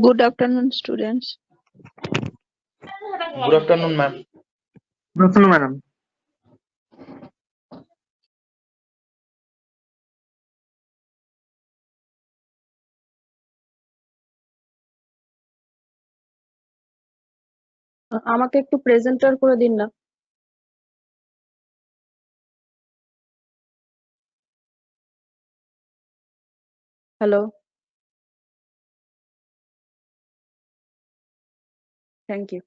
Good afternoon, students. Good afternoon, ma'am. Good afternoon, madam. আমাকে একটু presenter করে দিন না। Hello, thank you.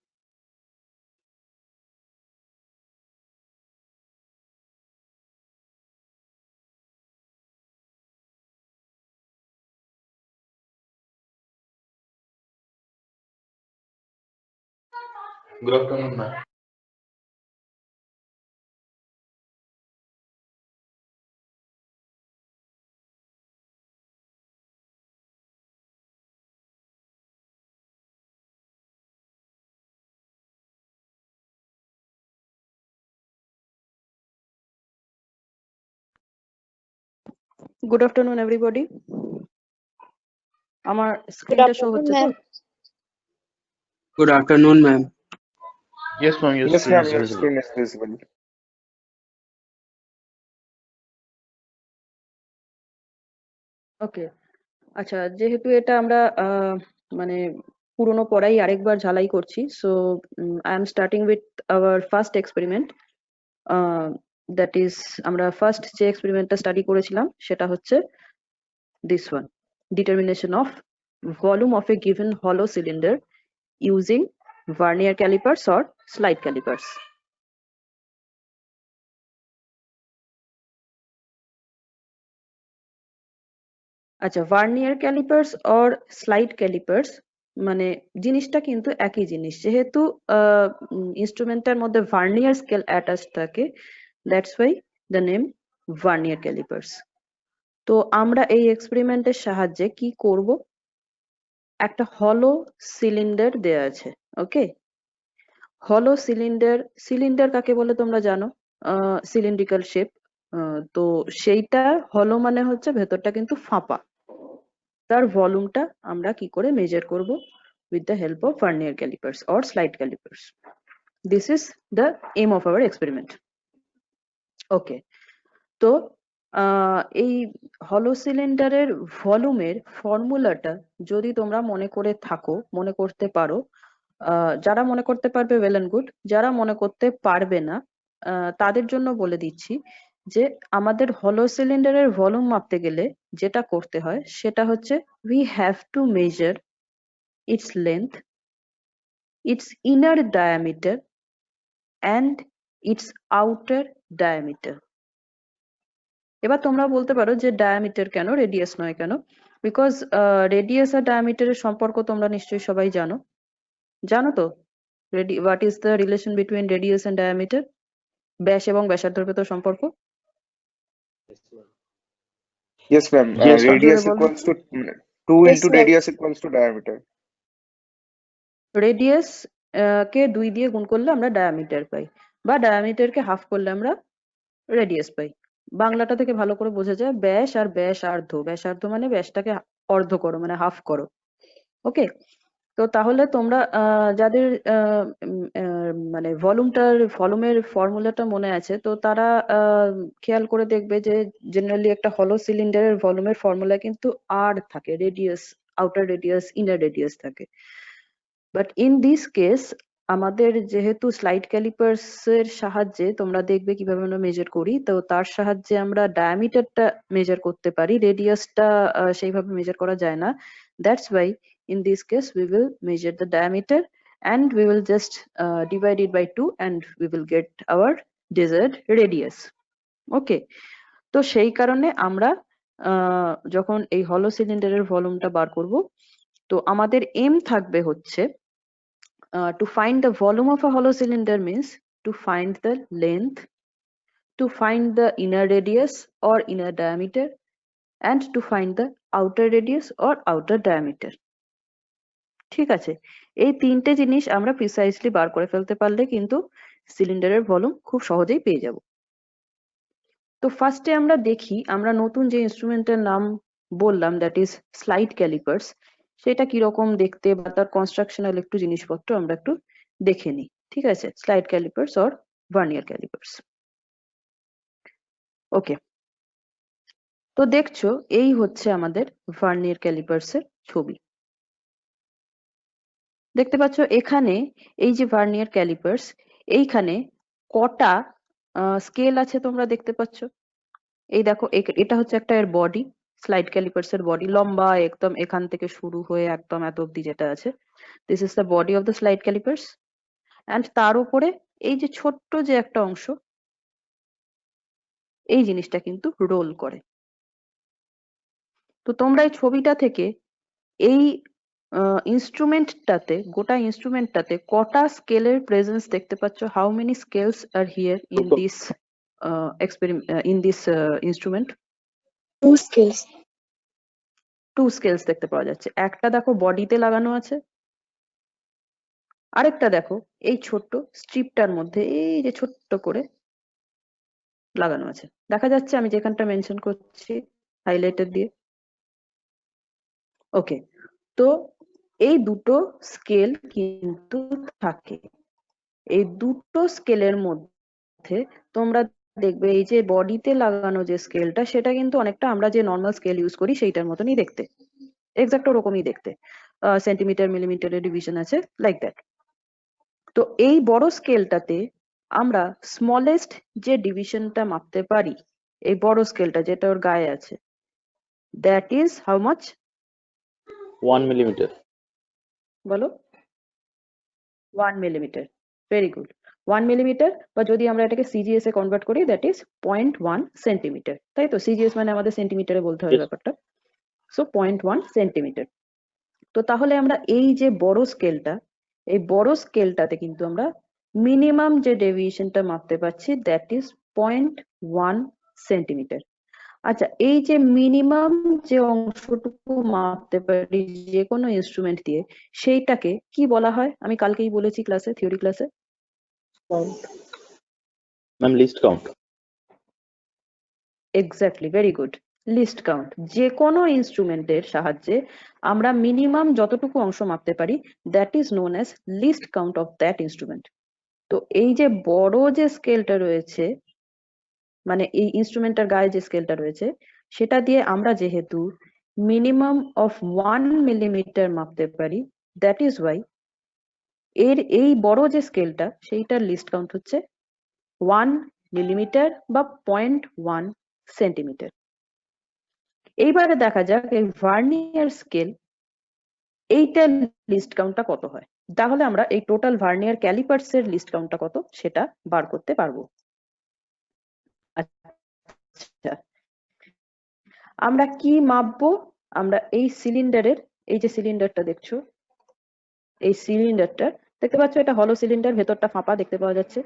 Good afternoon, ma'am. Good afternoon everybody. আমার স্ক্রিনটা শো হচ্ছে তো? Good afternoon, ma'am. Yes, ma'am. Your Yes, screen ma'am, is your visible. screen is visible. ওকে, আচ্ছা, যেহেতু এটা আমরা মানে পুরনো পড়াই আরেকবার ঝালাই করছি, so I am starting with our first experiment. That is, আমরা ফার্স্ট যে এক্সপেরিমেন্টটা স্টাডি করেছিলাম সেটা হচ্ছে this one, determination of volume of a given হলো cylinder using vernier callipers or slide callipers. আচ্ছা, vernier callipers or slide callipers মানে জিনিসটা কিন্তু একই জিনিস, যেহেতু ইনস্ট্রুমেন্টের মধ্যে ভার্নিয়ার স্কেল অ্যাটাচ থাকে, that's why the name vernier callipers. তো আমরা এই এক্সপেরিমেন্টের সাহায্যে কি করব, একটা হলো সিলিন্ডার দেয়া আছে। ওকে, হলো সিলিন্ডার কাকে বলে তোমরা জানো, সিলিন্ড্রিক্যাল শেপ। তো সেইটা হলো মানে হচ্ছে ভেতরটা কিন্তু ফাঁপা। তার ভলিউমটা আমরা কি করে মেজার করব, with the help of vernier calipers or slide calipers. This is the aim of our experiment. Okay, তো এই হলো সিলিন্ডারের ভলিউমের ফর্মুলাটা যদি তোমরা মনে করতে পারো, যারা মনে করতে পারবে ওয়েল এন্ড গুড, যারা মনে করতে পারবে না তাদের জন্য বলে দিচ্ছি যে আমাদের হলো সিলিন্ডারের ভলিউম মাপতে গেলে যেটা করতে হয় সেটা হচ্ছে we have to measure its length, its inner diameter and its outer diameter. এবার তোমরা বলতে পারো যে ডায়ামিটার কেন, রেডিয়াস নয় কেন? বিকজ রেডিয়াস আর ডায়ামিটারের সম্পর্ক তোমরা নিশ্চয়ই সবাই জানো তো। What is the relation between radius and diameter? ব্যাস এবং ব্যাসার্ধের ভেতর সম্পর্ক। Yes, ma'am. Yes, ma'am. Radius Jore bolo. equals to 2 Yes, into ma'am. radius equals to diameter. Radius কে 2 দিয়ে গুণ করলে আমরা ডায়ামিটার পাই, বা ডায়ামিটারকে হাফ করলে আমরা রেডিয়াস পাই। বাংলাটা থেকে ভালো করে বোঝা যায় ব্যাস আর ব্যাসার্ধ। ব্যাসার্ধ মানে ব্যাসটাকে অর্ধ করো, মানে হাফ করো। ওকে, তো তাহলে তোমরা যাদের মানে ভলিউমের ফর্মুলাটা মনে আছে, তো তারা খেয়াল করে দেখবে যে জেনারেলি একটা হলো সিলিন্ডারের ভলিউমের ফর্মুলা কিন্তু আর থাকে, radius, outer radius, inner radius থাকে। বাট ইন দিস কেস আমাদের যেহেতু স্লাইড ক্যালিপার্স এর সাহায্যে তোমরা দেখবে কিভাবে আমরা মেজার করি, তো তার সাহায্যে আমরা ডায়ামিটারটা মেজার করতে পারি, রেডিয়াসটা সেইভাবে মেজার করা যায় না। That's why in this case we will measure the diameter and we will just divide it by 2 and we will get our desired radius. Okay, তো সেই কারণে আমরা যখন এই হলো সিলিন্ডারের ভলিউমটা বার করব, তো আমাদের এম থাকবে হচ্ছে to find the volume of a hollow cylinder means to find the length, to find the inner radius or inner diameter and to find the outer radius or outer diameter. ঠিক আছে, এই তিনটে জিনিস আমরা precisely বার করে ফেলতে পারলে কিন্তু সিলিন্ডারের ভলিউম খুব সহজেই পেয়ে যাব। তো ফার্স্টে আমরা দেখি, আমরা নতুন যে ইনস্ট্রুমেন্টের নাম বললাম দ্যাট ইজ স্লাইড ক্যালিপার্স, সেটা কিরকম দেখতে বা তার কনস্ট্রাকশনাল একটু জিনিসপত্র আমরা একটু দেখে নিই। ঠিক আছে, slide callipers or vernier callipers. Okay, তো দেখছো এই হচ্ছে আমাদের ভার্নিয়ার ক্যালিপার্স এর ছবি। দেখতে পাচ্ছ এখানে এই যে ভার্নিয়ার ক্যালিপার্স, এইখানে কটা স্কেল আছে তোমরা দেখতে পাচ্ছ। এই দেখো এটা হচ্ছে একটা এর বডি, স্লাইড ক্যালিপার্স এর বডি, লম্বা একদম এখান থেকে শুরু হয়ে একদম এত অব্দি যেটা আছে, this is the body of the slide callipers. And তার উপরে এই যে ছোট্ট যে একটা অংশ, এই জিনিসটা কিন্তু রোল করে। তো তোমরা এই ছবিটা থেকে এই ইনস্ট্রুমেন্টটাতে, গোটা ইনস্ট্রুমেন্টটাতে কটা স্কেলের প্রেজেন্স দেখতে পাচ্ছ? How many scales R here in this instrument? Two scales. 2 scales দেখতে পাওয়া যাচ্ছে। একটা দেখো বডিতে লাগানো আছে, আরেকটা দেখো এই ছোট্ট স্ট্রিপটার মধ্যে এই যে ছোট্ট করে লাগানো আছে, দেখা যাচ্ছে আমি যেখানটা মেনশন করছি হাইলাইটার দিয়ে। ওকে, তো এই দুটো স্কেল কিন্তু থাকে। এই দুটো স্কেলের মধ্যে তোমরা দেখবে এই যে বডিতে লাগানো যে স্কেলটা, সেটা কিন্তু অনেকটা আমরা যে নর্মাল স্কেল ইউজ করি সেইটার মতনই দেখতে, এক্সাক্ট ওরকমই দেখতে, সেন্টিমিটার মিলিমিটারের ডিভিশন আছে, লাইক দ্যাট। তো এই বড় স্কেলটাতে আমরা স্মলেস্ট যে ডিভিশনটা মাপতে পারি, এই বড় স্কেলটা যেটা ওর গায়ে আছে, that is how much? 1 millimeter. বলো। 1 মিলিমিটার। Very good. 1 মিলিমিটার, বা যদি আমরা এটাকে সিজিএস এ কনভার্ট করি, দ্যাট ইজ 0.1 সেন্টিমিটার। তাই তো, সিজিএস মানে আমাদের সেন্টিমিটারে বলতে হবে Yes. ব্যাপারটা। So 0.1 centimetre. তো তাহলে আমরা এই যে বড় স্কেলটা, এই বড় স্কেলটাতে কিন্তু আমরা মিনিমাম যে ডেভিয়েশনটা মাপতে পারছি, দ্যাট ইজ 0.1 সেন্টিমিটার। আচ্ছা, এই যে মিনিমাম যে অংশটুকু মাপতে পারি যে কোনো ইনস্ট্রুমেন্ট দিয়ে, সেইটাকে কি বলা হয়? আমি কালকেই বলেছি ক্লাসে, থিওরি ক্লাসে। Count. Ma'am, least count. Exactly, very good, list count. যে কোনো ইনস্ট্রুমেন্টের সাহায্যে আমরা মিনিমাম যতটুকু অংশ মাপতে পারি, that is known as list count of that instrument. তো এই যে বড় যে স্কেলটা রয়েছে, মানে এই ইনস্ট্রুমেন্টটার গায়ে যে স্কেলটা রয়েছে, সেটা দিয়ে আমরা যেহেতু মিনিমাম অফ 1 মিলিমিটার মাপতে পারি, দ্যাট ইজ ওয়াই এর এই বড় যে স্কেলটা, সেইটার লিস্ট কাউন্ট হচ্ছে 1 মিলিমিটার বা 0.1 সেন্টিমিটার। এইবারে দেখা যাক এই ভার্নিয়ার স্কেল, এইটার লিস্ট কাউন্টটা কত হয়। তাহলে আমরা এই টোটাল ভার্নিয়ার ক্যালিপার্স এর লিস্ট কাউন্টটা কত সেটা বার করতে পারবো। আচ্ছা, আমরা কি মাপবো? আমরা এই সিলিন্ডারের, এই যে সিলিন্ডারটা দেখছো, এই সিলিন্ডারটা দেখতে পাচ্ছ, এটা হলো সিলিন্ডার, ভেতরটা ফাঁপা দেখতে পাওয়া যাচ্ছে।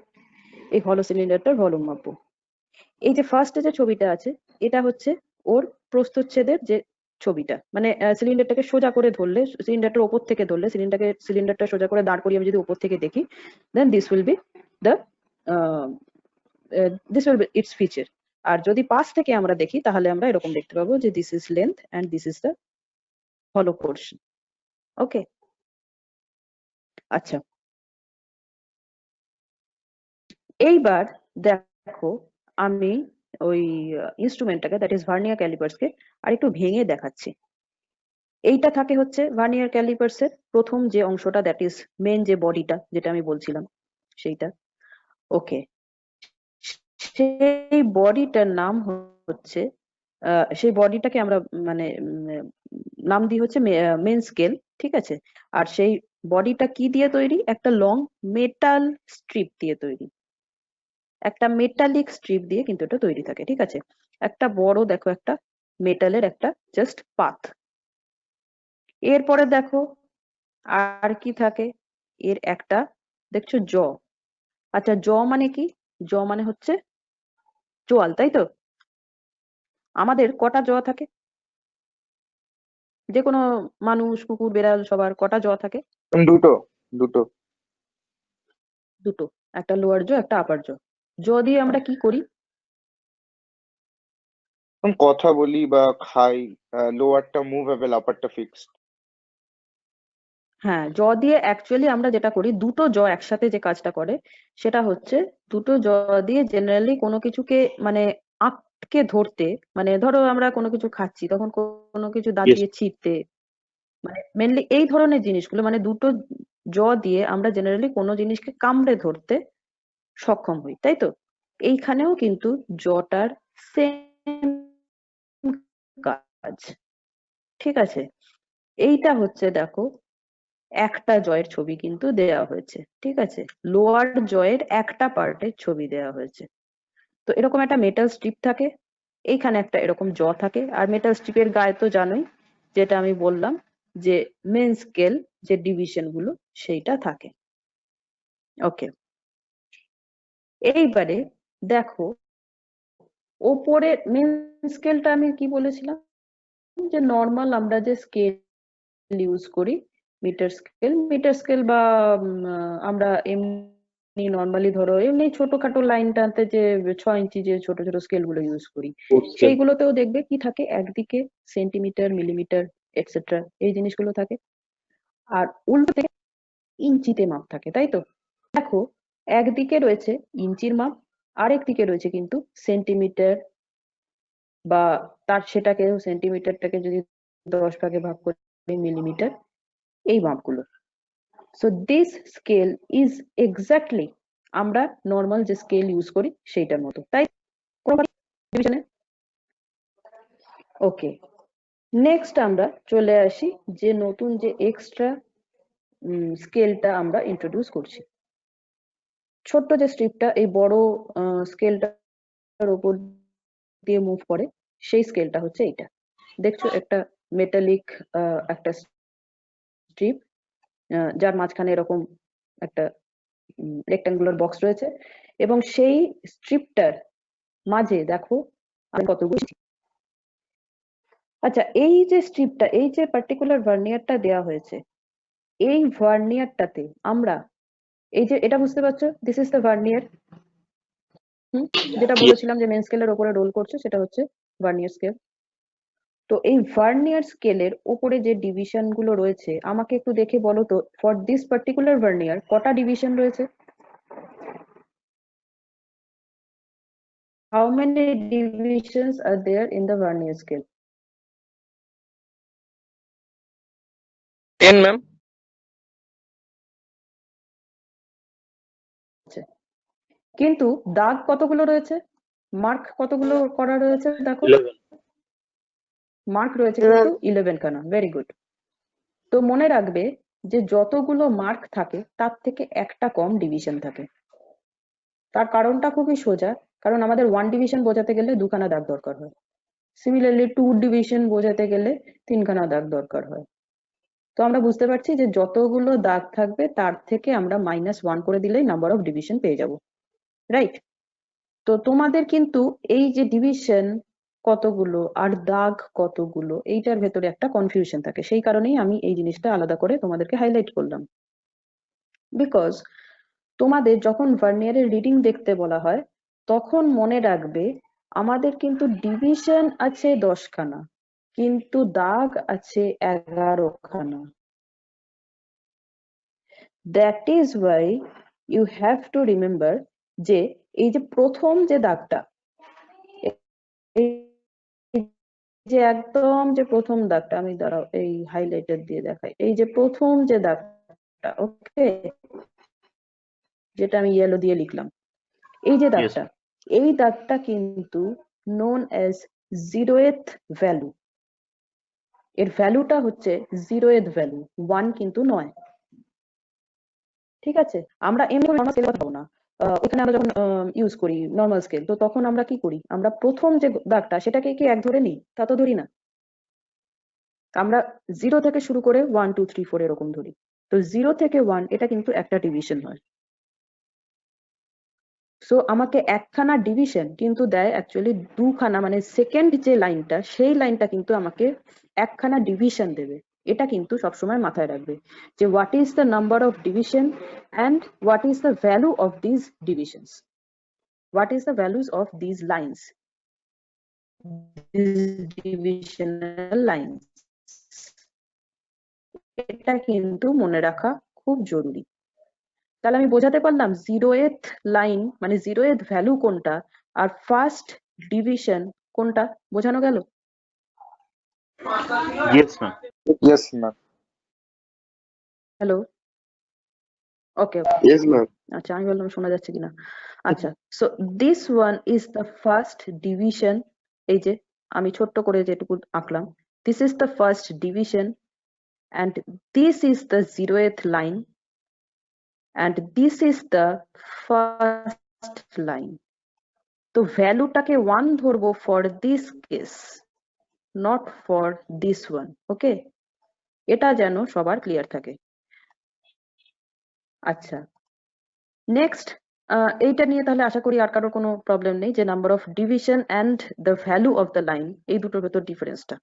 এই হলো সিলিন্ডারটার ভলিউম মাপবো। এই যে ফার্স্টে যে ছবিটা আছে, এটা হচ্ছে ওর প্রস্থচ্ছেদের যে ছবিটা, মানে সিলিন্ডারটাকে সোজা করে ধরলে, সিলিন্ডারটার ওপর থেকে ধরলে, সিলিন্ডারটা সোজা করে দাঁড় করিয়ে আমি যদি ওপর থেকে দেখি, then this will be the it's feature. আর যদি পাশ থেকে আমরা দেখি, তাহলে আমরা এরকম দেখতে পাবো যে this is length and this is the হলো পোর্শন। ওকে, আচ্ছা, এইবার দেখো আমি ওই ইনস্ট্রুমেন্টটাকে, দ্যাট ইজ ভার্নিয়ার ক্যালিপার্সকে আরেকটু ভেঙে দেখাচ্ছি। এইটা থাকে হচ্ছে ভার্নিয়ার ক্যালিপার্স এর প্রথম যে অংশটা, দ্যাট ইজ মেন যে বডিটা যেটা আমি বলছিলাম সেইটা। ওকে, সেই বডিটার নাম হচ্ছে, সেই বডিটাকে আমরা মানে নাম দিই হচ্ছে মেন স্কেল, ঠিক আছে। আর সেই বডিটা কি দিয়ে তৈরি? একটা লং মেটাল স্ট্রিপ দিয়ে তৈরি, একটা মেটালিক স্ট্রিপ দিয়ে কিন্তু এটা তৈরি থাকে, ঠিক আছে। একটা বড় দেখো একটা মেটালের একটা জাস্ট পাথ। এরপরে দেখো আর কি থাকে, এর একটা দেখছো জ। আচ্ছা, জ মানে কি? জ মানে হচ্ছে চোয়াল, তাই তো? আমাদের কটা জ থাকে? যে কোনো মানুষ, কুকুর, বেড়াল, সবার কটা জ থাকে? দুটো দুটো দুটো, একটা লোয়ার জ একটা আপার জ। জ দিয়ে আমরা কি করি? কথা বলি বা খাই, লোয়ারটা মুভেবল, আপারটা ফিক্সড। হ্যাঁ, জ দিয়ে অ্যাকচুয়ালি আমরা যেটা করি, দুটো জ একসাথে যে কাজটা করে সেটা হচ্ছে, দুটো জ দিয়ে জেনারেলি কোনো কিছুকে মানে আটকে ধরতে, মানে ধরো আমরা কোনো কিছু খাচ্ছি তখন কোনো কিছু দাঁত Yes. দিয়ে ছিঁড়তে, মানে মেনলি এই ধরনের জিনিসগুলো, মানে দুটো জ দিয়ে আমরা জেনারেলি কোনো জিনিসকে কামড়ে ধরতে সক্ষম হই, তাই তো? এইখানেও কিন্তু জটার সেম কাজ, ঠিক আছে? এইটা হচ্ছে দেখো একটা জয়ের ছবি কিন্তু দেয়া হয়েছে, ঠিক আছে? লোয়ার জয়ের একটা পার্টের ছবি দেয়া হয়েছে। তো এরকম একটা মেটাল স্ট্রিপ থাকে, এইখানে একটা এরকম জ থাকে, আর মেটাল স্ট্রিপের গায়ে তো জানোই যেটা আমি বললাম যে মেন স্কেল যে ডিভিশন গুলো সেইটা থাকে। ওকে, এইবারে দেখো ওপরে মেন স্কেলটা আমি কি বলেছিলাম, যে নর্মাল আমরা যে স্কেল ইউজ করি, মিটার স্কেল বা আমরা এমনি নর্মালি ধরো এমনি ছোটখাটো লাইন টানতে যে 6 ইঞ্চি যে ছোট ছোট স্কেল গুলো ইউজ করি, Fourth scale. সেইগুলোতেও দেখবে কি থাকে, একদিকে সেন্টিমিটার, মিলিমিটার, এটসেট্রা এই জিনিসগুলো থাকে, আর উল্টো থেকে ইঞ্চিতে মাপ থাকে, তাই তো? দেখো একদিকে রয়েছে ইঞ্চির মাপ, আরেক দিকে রয়েছে কিন্তু সেন্টিমিটার, বা তার সেটাকে সেন্টিমিটারটাকে যদি 10 ভাগে ভাগ করি মিলিমিটার, এই মাপগুলো। So this scale is exactly আমরা নর্মাল যে স্কেল ইউজ করি সেইটার মতো, তাই ডিভিশনে। ওকে, নেক্সট আমরা চলে আসি যে নতুন যে এক্সট্রা স্কেলটা আমরা ইন্ট্রোডিউস করছি। ছোট্ট যে স্ট্রিপটা এই বড় স্কেলটার উপর দিয়ে মুভ করে, সেই স্কেলটা হচ্ছে এইটা। দেখছো একটা মেটালিক একটা স্ট্রিপ, যার মাঝখানে এরকম একটা রেক্ট্যাঙ্গুলার বক্স রয়েছে, এবং সেই স্ট্রিপটার মাঝে দেখো আমি কতগুলো। আচ্ছা, এই যে স্ট্রিপটা, এই যে পার্টিকুলার ভার্নিয়ারটা দেওয়া হয়েছে, এই ভার্নিয়ারটাতে আমরা এই যে এটা বুঝতে পারছো, দিস ইজ দ্য ভার্নিয়ার, যেটা Yes. বলেছিলাম যে মেন স্কেলের উপরে রোল করছে সেটা হচ্ছে ভার্নিয়ার স্কেল। তো এই ভার্নিয়ার স্কেলের উপরে যে ডিভিশন গুলো রয়েছে, আমাকে একটু দেখে বলো তো, ফর দিস পার্টিকুলার ভার্নিয়ার কটা ডিভিশন রয়েছে? How many divisions are there in the vernier scale? 10, ma'am. কিন্তু দাগ কতগুলো রয়েছে, মার্ক কতগুলো করা রয়েছে দেখো? 11. মার্ক রয়েছে কিন্তু 11 খানা। Very good. তো মনে রাখবে যে যতগুলো মার্ক থাকে তার থেকে একটা কম ডিভিশন থাকে। তার কারণটা খুবই সোজা, কারণ আমাদের 1 ডিভিশন বোঝাতে গেলে 2 খানা দাগ দরকার হয়, সিমিলারলি 2 ডিভিশন বোঝাতে গেলে 3 খানা দাগ দরকার হয়। তো আমরা বুঝতে পারছি যে যতগুলো দাগ থাকবে তার থেকে আমরা -1 করে দিলেই নাম্বার অফ ডিভিশন পেয়ে যাব, রাইট? তো তোমাদের কিন্তু এই যে ডিভিশন কতগুলো আর দাগ কতগুলো, এইটার ভেতরে একটা কনফিউশন থাকে, সেই কারণেই আমি এই জিনিসটা আলাদা করে তোমাদেরকে হাইলাইট করলাম। বিকজ তোমাদের যখন ভার্নিয়ারের রিডিং দেখতে বলা হয় তখন মনে রাখবে আমাদের কিন্তু ডিভিশন আছে 10 খানা, কিন্তু দাগ আছে 11 খানা। That is why you have to remember যে এই যে প্রথম যে দাগটা, এই যে একদম যে প্রথম দাগটা, আমি দাঁড়াও এই হাইলাইটার দিয়ে দেখাই, এই যে প্রথম যে দাগটা, ওকে, যেটা আমি ইয়েলো দিয়ে লিখলাম, এই যে Yes. দাগটা, এই দাগটা কিন্তু নোন অ্যাজ 0th ভ্যালু। এর ভ্যালুটা হচ্ছে 0th ভ্যালু, 1 কিন্তু নয়, ঠিক আছে? আমরা এমনি নর্মাল স্কেল পাবো না, ওখানে আমরা যখন ইউজ করি নর্মাল স্কেল, তো তখন আমরা কি করি, আমরা প্রথম যে দাগটা সেটাকে কি 1 ধরে নিই? তা তো ধরি না, আমরা 0 থেকে শুরু করে 1 2 3 4 এরকম ধরি। তো 0 থেকে 1 এটা কিন্তু একটা ডিভিশন হয়। সো আমাকে একখানা ডিভিশন কিন্তু দেয় অ্যাকচুয়ালি 2 খানা, মানে সেকেন্ড যে লাইনটা সেই লাইনটা কিন্তু আমাকে একখানা ডিভিশন দেবে। এটা কিন্তু সবসময় মাথায় রাখবে যে what is the number of division and what is the value of this divisions, what is the values of this lines, this divisional lines. এটা কিন্তু মনে রাখা খুব জরুরি। তাহলে আমি বোঝাতে পারলাম 0th লাইন মানে 0th ভ্যালু কোনটা আর ফার্স্ট ডিভিশন কোনটা, বোঝানো গেল? Yes, ma'am. Yes, ma'am. Hello, okay. Yes, ma'am. আচ্ছা, আমি বললাম শোনা যাচ্ছে কিনা। আচ্ছা, so this one is the first division. এই যে আমি ছোট্ট করে যেটুকু আঁকলাম, this is the first division and this is the 0th line and this is the first line. তো ভ্যালুটাকে 1 ধরবো for this case, not for this one. ওকে, এটা যেন সবার ক্লিয়ার থাকে। আচ্ছা, নেক্সট এইটা নিয়ে তাহলে আশা করি আর কারোর কোনো প্রবলেম নেই যে number of division and the value of the line, এই দুটোর ভেতর ডিফারেন্সটা।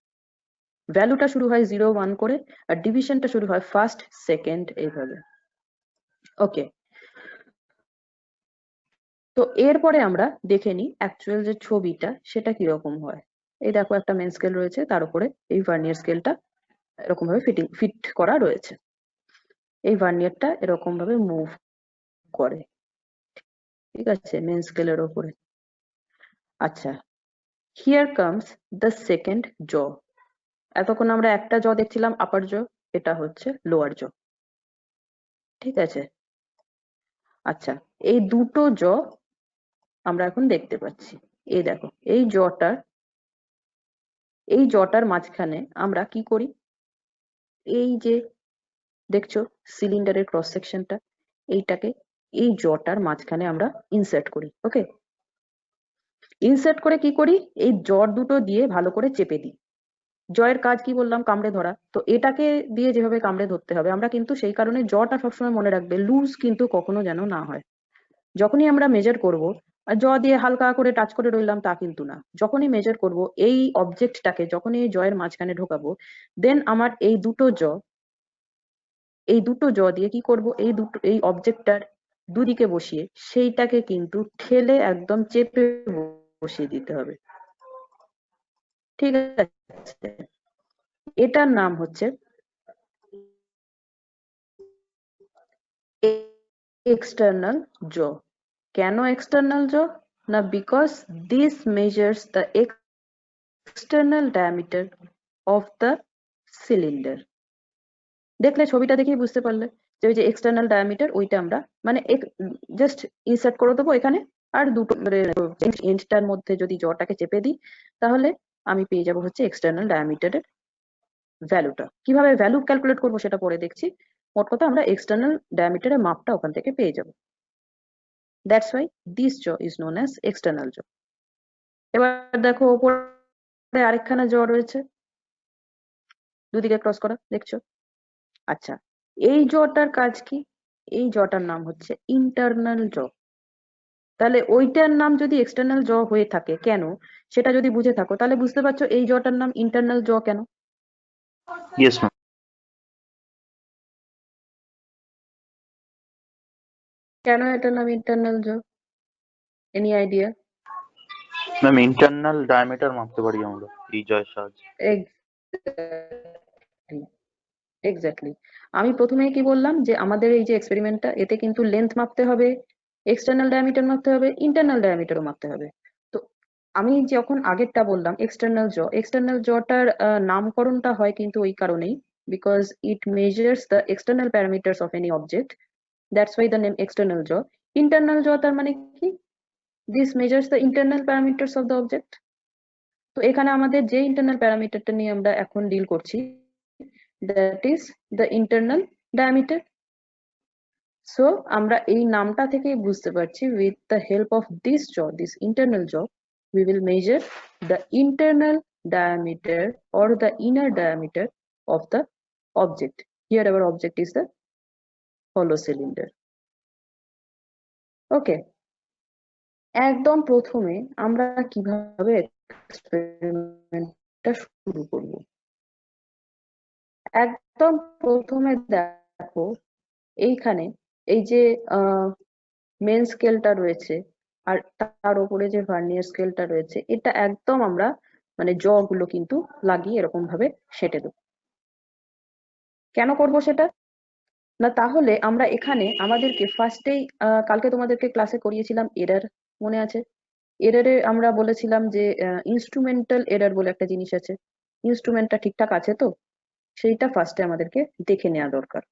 ভ্যালুটা শুরু হয় 0 1 করে আর ডিভিশনটা শুরু হয় ফার্স্ট সেকেন্ড এইভাবে। ওকে, তো এরপরে আমরা দেখে নিই অ্যাকচুয়াল যে ছবিটা সেটা কিরকম হয়। এই দেখো একটা মেন স্কেল রয়েছে, তার উপরে এই ভার্নিয়ার স্কেলটা এরকম ভাবে ফিট করা রয়েছে। এই ভার্নিয়ারটা এরকম ভাবে মুভ করে, ঠিক আছে, মেন স্কেলের উপরে। আচ্ছা, হিয়ার কামস দ্য সেকেন্ড জ। এতক্ষণ আমরা একটা জ দেখছিলাম আপার জ, এটা হচ্ছে লোয়ার জ, ঠিক আছে। আচ্ছা, এই দুটো জ আমরা এখন দেখতে পাচ্ছি। এই দেখো এই জটার মাঝখানে আমরা কি করি, এই যে দেখছো সিলিন্ডারের ক্রস সেকশনটা, এইটাকে এই জটার মাঝখানে আমরা ইনসার্ট করি। ওকে, ইনসার্ট করে কি করি, এই জট দুটো দিয়ে ভালো করে চেপে দিই। জয়ের কাজ কি বললাম, কামড়ে ধরা। তো এটাকে দিয়ে যেভাবে কামড়ে ধরতে হবে, আমরা কিন্তু সেই কারণে জটা সবসময় মনে রাখবে লুজ কিন্তু কখনো যেন না হয়। যখনই আমরা মেজার করব, আর জ দিয়ে হালকা করে টাচ করে রইলাম তা কিন্তু না। যখনই মেজার করব এই অবজেক্টটাকে, যখনই এই জয়ের মাঝখানে ঢোকাবো, দেন আমার এই দুটো জ দিয়ে কি করব, এই অবজেক্টটার দুদিকে বসিয়ে সেইটাকে কিন্তু ঠেলে একদম চেপে বসিয়ে দিতে হবে, ঠিক আছে। এটার নাম হচ্ছে এক্সটার্নাল জ। কেন এক্সটার্নাল জ না, because this measures the external diameter of the cylinder. দেখলে ছবিটা দেখেই বুঝতে পারলে যে ওই যে এক্সটার্নাল ডায়ামিটার, ওইটা আমরা মানে জাস্ট ইনসার্ট করে দেবো এখানে, আর দুটো এন্ডটার মধ্যে যদি জটাকে চেপে দিই তাহলে আমি পেয়ে যাব হচ্ছে এক্সটার্নাল ডায়ামিটারের ভ্যালুটা। কিভাবে ভ্যালু ক্যালকুলেট করবো সেটা পরে দেখছি। মোট কথা আমরা এক্সটার্নাল ডায়ামিটারের মাপটা ওখান থেকে পেয়ে যাব। দ্যাটস ওয়াই দিস জ ইজ নোন অ্যাজ এক্সটার্নাল জ। এবার দেখো ওপরে আরেকখানা জ রয়েছে, দুদিকে ক্রস করা, দেখছো? আচ্ছা, এই জটার কাজ কি? এই জটার নাম হচ্ছে ইন্টারনাল জ। তাহলে ওইটার নাম যদি এক্সটার্নাল জ হয়ে থাকে কেন, সেটা যদি বুঝে থাকো তাহলে বুঝতে পারছো এই জটার নাম ইন্টারনাল জ কেন। Yes, ma'am. কেন এটার নাম ইন্টারনাল জ? Any idea? Ma'am internal diameter মাপতে পারি আমরা এই জয়ের সাহায্যে। এক্স্যাক্টলি। আমি প্রথমে কি বললাম যে আমাদের এই যে এক্সপেরিমেন্টটা, এতে কিন্তু লেন্থ মাপতে হবে, এক্সটার্নাল ডায়ামিটার মাপতে হবে, ইন্টারনাল ডায়ামিটারও মাপতে হবে। তো আমি যখন আগেরটা বললাম এক্সটার্নাল জটার নামকরণটা হয় কিন্তু ওই কারণেই, because it measures the external parameters of any object, that's why the name external জ। ইন্টারনাল জ তার মানে কি, this measures the internal parameters of the object. তো এখানে আমাদের যে ইন্টারনাল প্যারামিটারটা নিয়ে আমরা এখন ডিল করছি, that is the internal diameter. So আমরা এই নামটা থেকেই বুঝতে পারছি, with the help of this jaw, this internal jaw, we will measure the internal diameter or the inner diameter of the object. Here our object is the hollow cylinder. Okay, একদম প্রথমে আমরা কিভাবে এক্সপেরিমেন্টটা শুরু করব। একদম প্রথমে দেখো এইখানে এই যে মেন স্কেলটা রয়েছে আর তার উপরে যে ভার্নিয়ার স্কেলটা রয়েছে, এটা একদম আমরা মানে জ গুলো কিন্তু লাগিয়ে এরকম ভাবে সেঁটে দেবো। কেন করব সেটা? না তাহলে আমরা এখানে আমাদেরকে ফার্স্টেই কালকে তোমাদেরকে ক্লাসে করিয়েছিলাম এরর, মনে আছে? এররে আমরা বলেছিলাম যে ইনস্ট্রুমেন্টাল এরর বলে একটা জিনিস আছে। ইনস্ট্রুমেন্টটা ঠিকঠাক আছে তো? সেইটা ফার্স্টে আমাদেরকে দেখে নেওয়া দরকার।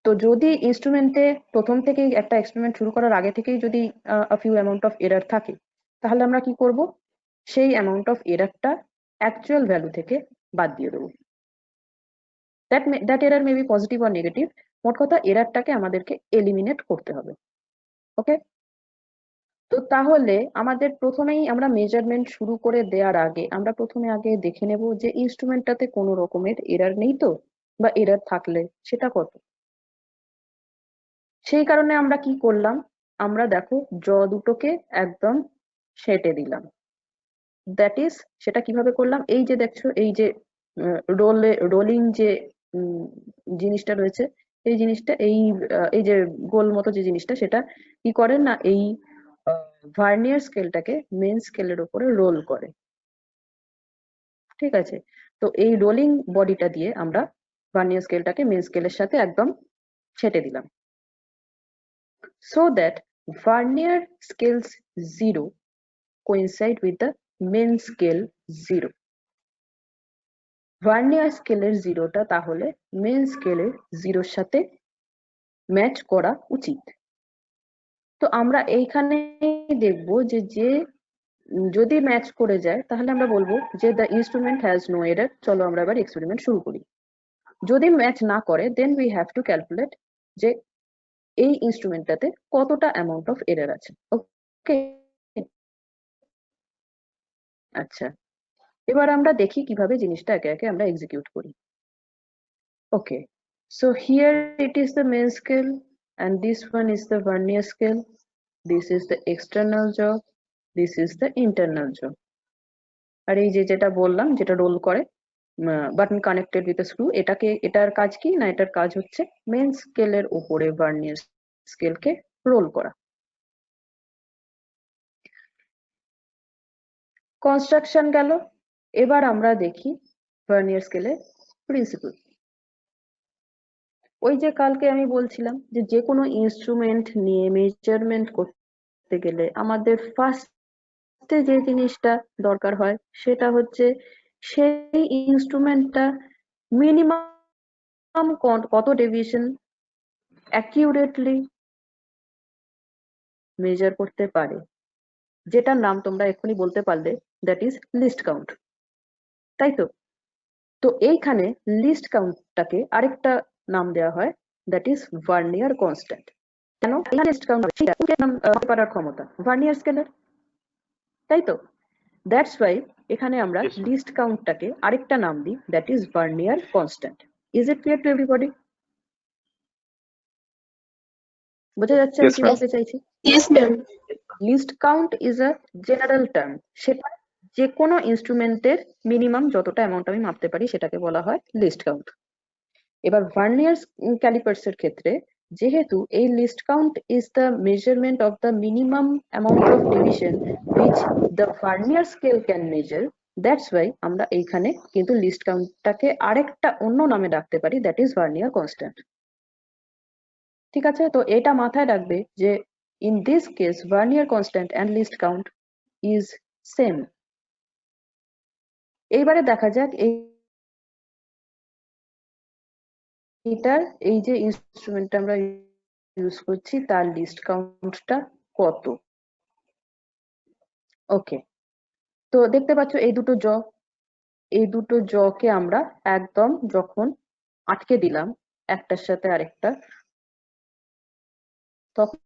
তো যদি ইনস্ট্রুমেন্টে প্রথম থেকেই একটা এক্সপেরিমেন্ট শুরু করার আগে থেকেই যদি ফিউ অ্যামাউন্ট অফ এরর থাকে, তাহলে আমরা কি করব? সেই অ্যামাউন্ট অফ এররটা অ্যাকচুয়াল ভ্যালু থেকে বাদ দিয়ে দেবো। That error may be positive or negative, মোট কথা এররটাকে আমাদেরকে এলিমিনেট করতে হবে। ওকে, তো তাহলে আমাদের প্রথমেই আমরা মেজারমেন্ট শুরু করে দেওয়ার আগে আমরা প্রথমে আগে দেখে নেব যে ইনস্ট্রুমেন্টটাতে কোনো রকমের এরর নেই তো, বা এরর থাকলে সেটা কত। সেই কারণে আমরা কি করলাম, আমরা দেখো দুটোকে একদম সেটে দিলাম। দ্যাট ইজ, সেটা কিভাবে করলাম, এই যে দেখছো এই যে রোলিং যে জিনিসটা রয়েছে, এই জিনিসটা এই যে গোল মতো যে জিনিসটা, সেটা কি করে না, এই ভার্নিয়ার স্কেলটাকে মেন স্কেলের উপরে রোল করে। ঠিক আছে, তো এই রোলিং বডিটা দিয়ে আমরা ভার্নিয়ার স্কেলটাকে মেন স্কেলের সাথে একদম সেটে দিলাম, so that vernier scales 0 coincide with the main scale 0. Vernier স্কেলের জিরোটা তাহলে মেন স্কেলের জিরোর সাথে ম্যাচ করা উচিত। তো আমরা এইখানে দেখব যে যদি ম্যাচ করে যায় তাহলে আমরা বলবো যে the instrument has no error. চলো আমরা এবার এক্সপেরিমেন্ট শুরু করি। যদি ম্যাচ না করে then we have to calculate যে এই ইনস্ট্রুমেন্টটাতে কতটা অ্যামাউন্ট অফ এরর আছে। ওকে, আচ্ছা, এবার আমরা দেখি কিভাবে জিনিসটা একে একে আমরা এক্সিকিউট করি। ওকে, so here it is the main scale and this one is the vernier scale, this is the external jaw, this is the internal jaw, আর এই যে যেটা বললাম যেটা রোল করে বাটন কানেক্টেড উইথ স্ক্রু, এটার কাজ কি না, এটার কাজ হচ্ছে মেন স্কেলের উপরে ভার্নিয়ার স্কেলকে রোল করা। কনস্ট্রাকশন গেল, এবার আমরা দেখি ভার্নিয়ার স্কেলের প্রিন্সিপল। ওই যে কালকে আমি বলছিলাম যে কোনো ইনস্ট্রুমেন্ট নিয়ে মেজারমেন্ট করতে গেলে আমাদের ফার্স্টে যে জিনিসটা দরকার হয় সেটা হচ্ছে সেই ইনস্ট্রুমেন্টটা মিনিমাম কত ডেভিয়েশন অ্যাকিউরেটলি মেজার করতে পারে, যেটার নাম তোমরা এক্ষুনি বলতে পারলে, দ্যাট ইজ লিস্ট কাউন্ট, তাই তো? তো এইখানে লিস্ট কাউন্টটাকে আরেকটা নাম দেওয়া হয়, দ্যাট ইজ ভার্নিয়ার কনস্ট্যান্ট। কেন? লিস্ট কাউন্ট পারার ক্ষমতা ভার্নিয়ার স্কেলের, তাই তো? দ্যাটস ওয়াই এখানে আমরা Yes, ma'am. লিস্ট কাউন্টটাকে আরেকটা নাম দিই, that is vernier constant. Is it clear to everybody? বোঝা যাচ্ছে আমি Yes, কি ma'am. বলতে চাইছি? Yes, ma'am. List count is a general term, সেটা যে কোনো ইনস্ট্রুমেন্টের মিনিমাম যতটা অ্যামাউন্ট আমি মাপতে পারি সেটাকে বলা হয় লিস্ট কাউন্ট। এবার ভার্নিয়ার ক্যালিপার্স এর ক্ষেত্রে যেহেতু এই list count is the measurement of the minimum amount of division which the vernier scale can measure, that's why আমরা এইখানে কিন্তু লিস্ট কাউন্টটাকে আরেকটা অন্য নামে ডাকতে পারি, দ্যাট ইজ ভার্নিয়ার কনস্ট্যান্ট। ঠিক আছে, তো এটা মাথায় রাখবে যে in this case vernier constant and list count is same. এইবারে দেখা যাক এটার এই যে ইনস্ট্রুমেন্টটা আমরা ইউজ করছি তার লিস্ট কাউন্টটা কত। ওকে, তো দেখতে পাচ্ছ এই দুটো জকে আমরা একদম যখন আটকে দিলাম একটার সাথে আরেকটা, তখন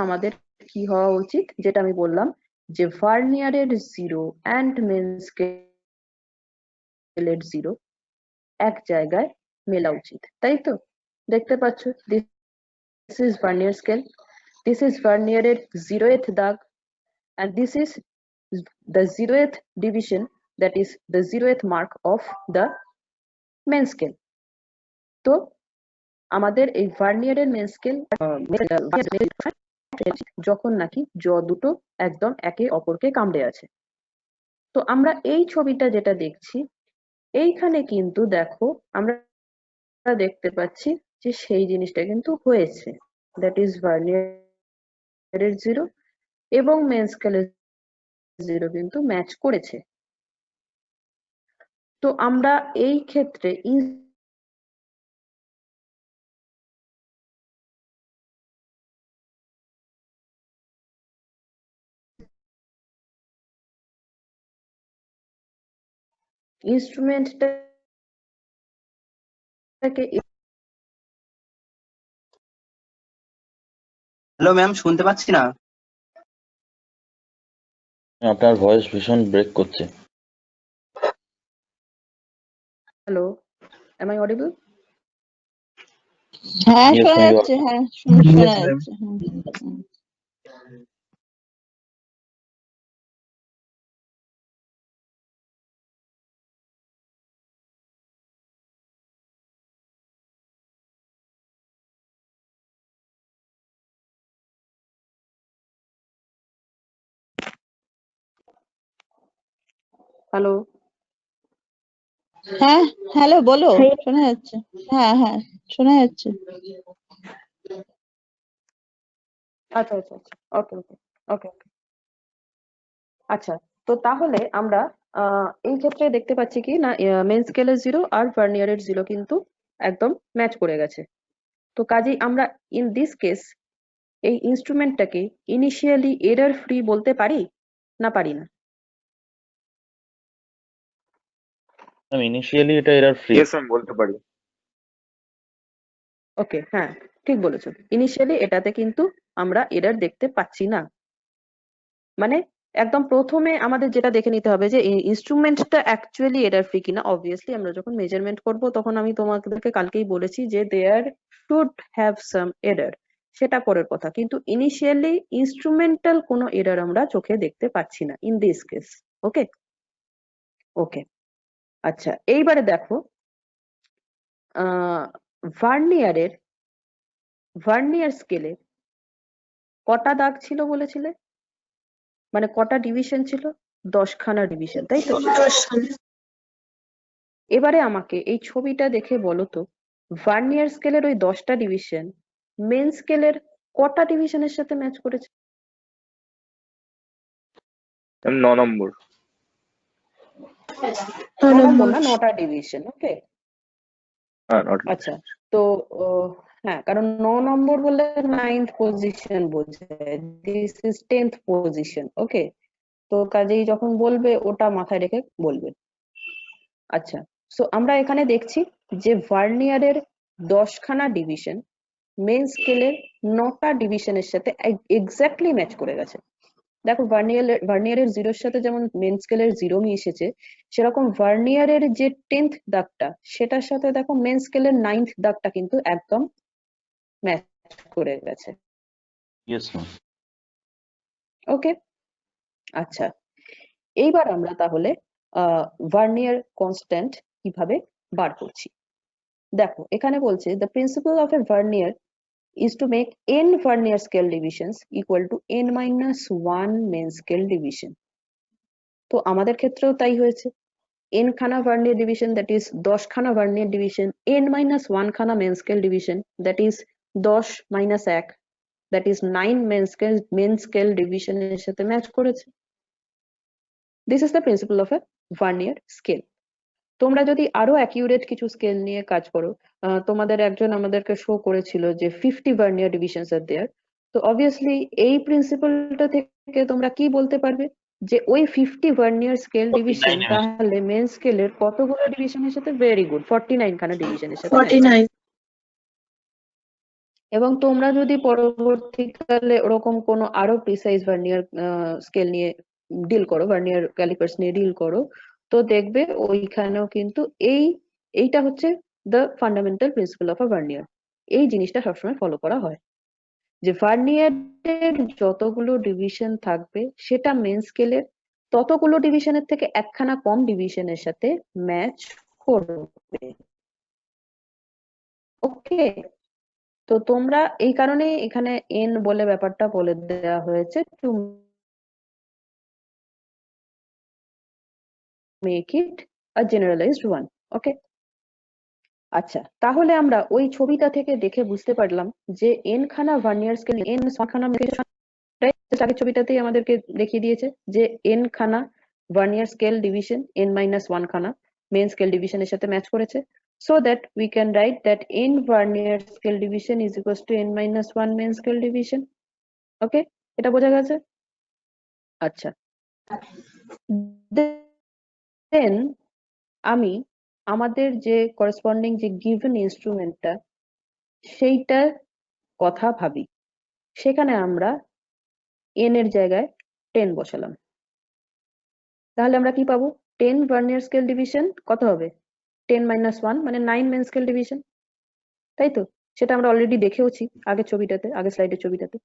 আমাদের কি হওয়া উচিত, যেটা আমি বললাম যে ভার্নিয়ারের জিরো অ্যান্ড মেন স্কেলের জিরো এক জায়গায় মেলা উচিত, তাই তো? দেখতে পাচ্ছ this is vernier scale, this is ভার্নিয়ারের 0th দাগ, and this is the 0th division, that is the 0th mark of the main scale. তো আমাদের এই ভার্নিয়ারের মেন স্কেল যখন নাকি দুটো একদম একে অপরকে কামড়ে আছে। তো আমরা এই ছবিটা যেটা দেখছি এইখানে কিন্তু দেখো আমরা দেখতে পাচ্ছি যে সেই জিনিসটা কিন্তু হয়েছে, দ্যাট ইজ ভার্নিয়ারের 0 এবং মেন স্কেলের 0 কিন্তু ম্যাচ করেছে। তো আমরা এই ক্ষেত্রে ইনস্ট্রুমেন্টটাকে হ্যালো ম্যাম, শুনতে পাচ্ছি না। আপনার ভয়েস ভীষণ ব্রেক করছে। Hello, am I audible? হ্যাঁ Yes, শোনা ma'am, you are. যাচ্ছে, হ্যাঁ শোনা যাচ্ছে। হ্যালো, হ্যাঁ হ্যালো বলো, হ্যাঁ। শোনা যাচ্ছে। হ্যাঁ হ্যাঁ শোনা যাচ্ছে। আচ্ছা আচ্ছা আচ্ছা, ওকে ওকে ওকে ওকে। আচ্ছা, তো তাহলে আমরা এই ক্ষেত্রে দেখতে পাচ্ছি কি না, মেন স্কেলের 0 আর ভার্নিয়ারের 0 কিন্তু একদম ম্যাচ করে গেছে। তো কাজেই আমরা ইন দিস কেস এই ইনস্ট্রুমেন্টটাকে ইনিশিয়ালি এরর ফ্রি বলতে পারি না পারি না? ম্যাম ইনিশিয়ালি এটা এরর ফ্রি। ইয়েস ম্যাম, বলতে পারি। ওকে, হ্যাঁ ঠিক বলেছো, ইনিশিয়ালি এটাতে কিন্তু আমরা এরর দেখতে পাচ্ছি না। মানে একদম প্রথমে আমাদের যেটা দেখে নিতে হবে যে ইনস্ট্রুমেন্টটা অ্যাকচুয়ালি এরর ফ্রি কিনা। অবভিয়াসলি আমরা যখন মেজারমেন্ট করব তখন আমি তোমাদেরকে কালকেই বলেছি যে there should have some error, সেটা পরের কথা, কিন্তু ইনিশিয়ালি ইনস্ট্রুমেন্টাল কোনো এরর আমরা চোখে দেখতে পাচ্ছি না ইন দিস কেস। ওকে ওকে, আচ্ছা এইবারে দেখো ভার্নিয়ারের ভার্নিয়ার স্কেলে কটা দাগ ছিল বলেছিলে, মানে কটা ডিভিশন ছিল? 10খানা ডিভিশন, তাই তো? এবারে আমাকে এই ছবিটা দেখে বলো তো, ভার্নিয়ার স্কেলের ওই 10টা ডিভিশন মেন স্কেলের কটা ডিভিশনের সাথে ম্যাচ করেছে? ম্যাম 9 নম্বর। 9 নম্বর না, 9টা ডিভিশন। ওকে, হ্যাঁ, 9 আচ্ছা। তো হ্যাঁ, কারণ 9 নম্বর বললে 9th পজিশন বোঝায়, দিস ইজ 10th পজিশন। ওকে, তো কাজেই যখন বলবে ওটা মাথায় রেখে বলবে। আচ্ছা, সো আমরা এখানে দেখছি যে ভার্নিয়ারের 10খানা ডিভিশন মেন স্কেলের 9টা ডিভিশনের সাথে এক্স্যাক্টলি ম্যাচ করে গেছে। দেখো ভার্নিয়ারের 0-র সাথে যেমন মেন স্কেলের 0 মিশেছে, সেরকম ভার্নিয়ারের যে 10th দাগটা সেটার সাথে দেখো মেন স্কেলের 9th দাগটা কিন্তু একদম ম্যাচ করে গেছে। Yes ma'am. ওকে, আচ্ছা এইবার আমরা তাহলে ভার্নিয়ার কনস্ট্যান্ট কিভাবে বার করছি। দেখো এখানে বলছে the principle of a vernier is to make n vernier scale divisions equal to n minus 1 main scale division. তো আমাদের ক্ষেত্রেও তাই হয়েছে, n খানা ভার্নিয়ার ডিভিশন দ্যাট ইজ 10খানা ভার্নিয়ার ডিভিশন, n minus 1 খানা main scale division that is 10 minus 1 that is 9 main scale ডিভিশনের সাথে ম্যাচ করেছে। This is the principle of a vernier scale. তোমরা যদি আরো অ্যাকিউরেট কিছু স্কেল নিয়ে কাজ করো, তোমাদের একজন আমাদেরকে শো করেছিল যে 50 ভার্নিয়ার ডিভিশনস আর দেয়ার, তো অবভিয়াসলি এই প্রিন্সিপালটা থেকে তোমরা কি বলতে পারবে যে ওই 50 ভার্নিয়ার স্কেল ডিভিশন তাহলে মেন স্কেলের কতগুলো ডিভিশনের সাথে, ভেরি গুড, 49 খানা ডিভিশনের সাথে match করে। 49 এবং তোমরা যদি পরবর্তীকালে ওরকম কোনো আরো প্রিসাইজ ভার্নিয়ার স্কেল নিয়ে ডিল করো, ভার্নিয়ার ক্যালিপার্স নিয়ে ডিল করো, তো দেখবে ওইখানেও কিন্তু এইটা হচ্ছে the fundamental principal of a vernier. এই জিনিসটা সবসময় ফলো করা হয় যে ভার্নিয়ারের যতগুলো ডিভিশন থাকবে সেটা মেন স্কেলের ততগুলো ডিভিশনের থেকে একখানা কম ডিভিশনের সাথে ম্যাচ করবে। ওকে, তো তোমরা এই কারণে এখানে এন বলে ব্যাপারটা বলে দেওয়া হয়েছে to make it a generalized one. Okay, আচ্ছা তাহলে আমরা ওই ছবিটা থেকে দেখে বুঝতে পারলাম যে n খানা ভার্নিয়ার স্কেল n খানা আগের ছবিটাতেই আমাদেরকে দেখিয়ে দিয়েছে যে n খানা ভার্নিয়ার স্কেল ডিভিশন n-1 খানা মেন স্কেল ডিভিশনের সাথে ম্যাচ করেছে, so that we can write that n vernier scale division is equals to n-1 main scale division. Okay, এটা বোঝা গেছে? আচ্ছা, দেন আমি আমাদের যে করসপন্ডিং যে গিভেন ইনস্ট্রুমেন্টটা সেইটার কথা ভাবি, সেখানে আমরা n এর জায়গায় 10 বসালাম, তাহলে আমরা কি পাবো? 10 ভার্নিয়ার স্কেল ডিভিশন কত হবে? 10-1 মানে 9 মেন স্কেল ডিভিশন, তাই তো? সেটা আমরা অলরেডি দেখেওছি আগের ছবিটাতে, আগের স্লাইডের ছবিটাতে।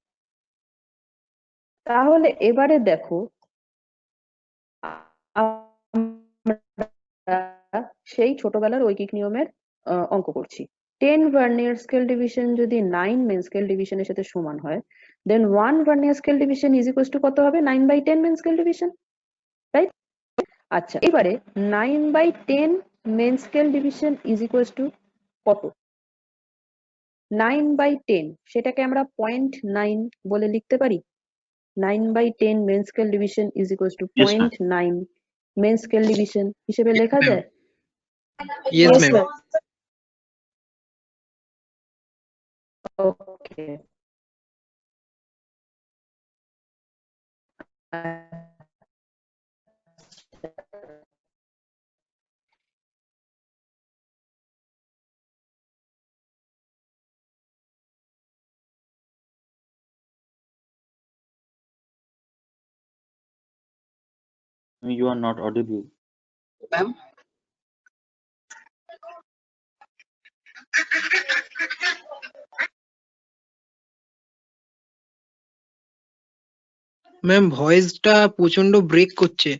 তাহলে এবারে দেখো আমরা সেই ছোটবেলার ঐকিক নিয়মের অঙ্ক করছি। 10 ভার্নিয়ার স্কেল ডিভিশন যদি 9 মেন স্কেল ডিভিশনের সাথে সমান হয়, দেন 1 vernier scale division is equals to কত হবে? 9/10 মেন স্কেল ডিভিশন, রাইট? আচ্ছা, এবারে 9/10 main scale division is equals to কত? 9/10 সেটাকে আমরা 0.9 বলে লিখতে পারি। 9/10 main scale division is equals to Yes, ma'am. 0.9 main scale division হিসেবে লেখা ma'am. যায়? Yes, Yes, ma'am. ma'am. Okay, You are not audible. Ma'am ma'am ভয়েসটা প্রচন্ড ব্রেক করছে।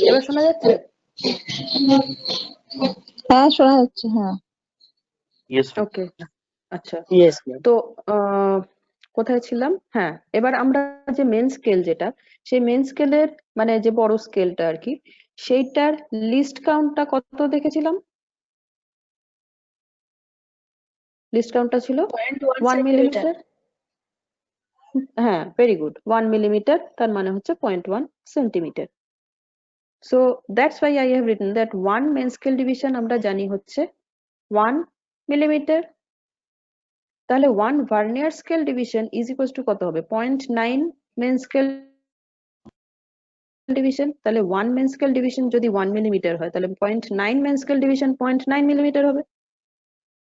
এবার শোনা যাচ্ছে? হ্যাঁ শোনা যাচ্ছে, হ্যাঁ। Yes, ma'am. ওকে, আচ্ছা Yes, ma'am. তো কোথায় ছিলাম? হ্যাঁ, এবার আমরা যে মেন স্কেল যেটা, সেই মেন স্কেলের মানে যে বড় স্কেলটা আর কি, সেইটার লিস্ট কাউন্টটা কত দেখেছিলাম? লিস্ট কাউন্টটা ছিল 0.1 1 centimeter. মিলিমিটার। হ্যাঁ, ভেরি গুড, 1 মিলিমিটার, তার মানে হচ্ছে 0.1 centimetre. So that's why I have written that 1 main scale division আমরা জানি হচ্ছে 1 মিলিমিটার। তাহলে 1 vernier scale division is equals to কত হবে? 0.9 মেন স্কেল ডিভিশন। তাহলে 1 মেন স্কেল ডিভিশন যদি 1 মিলিমিটার হয়, তাহলে 0.9 মেন স্কেল ডিভিশন 0.9 মিলিমিটার হবে।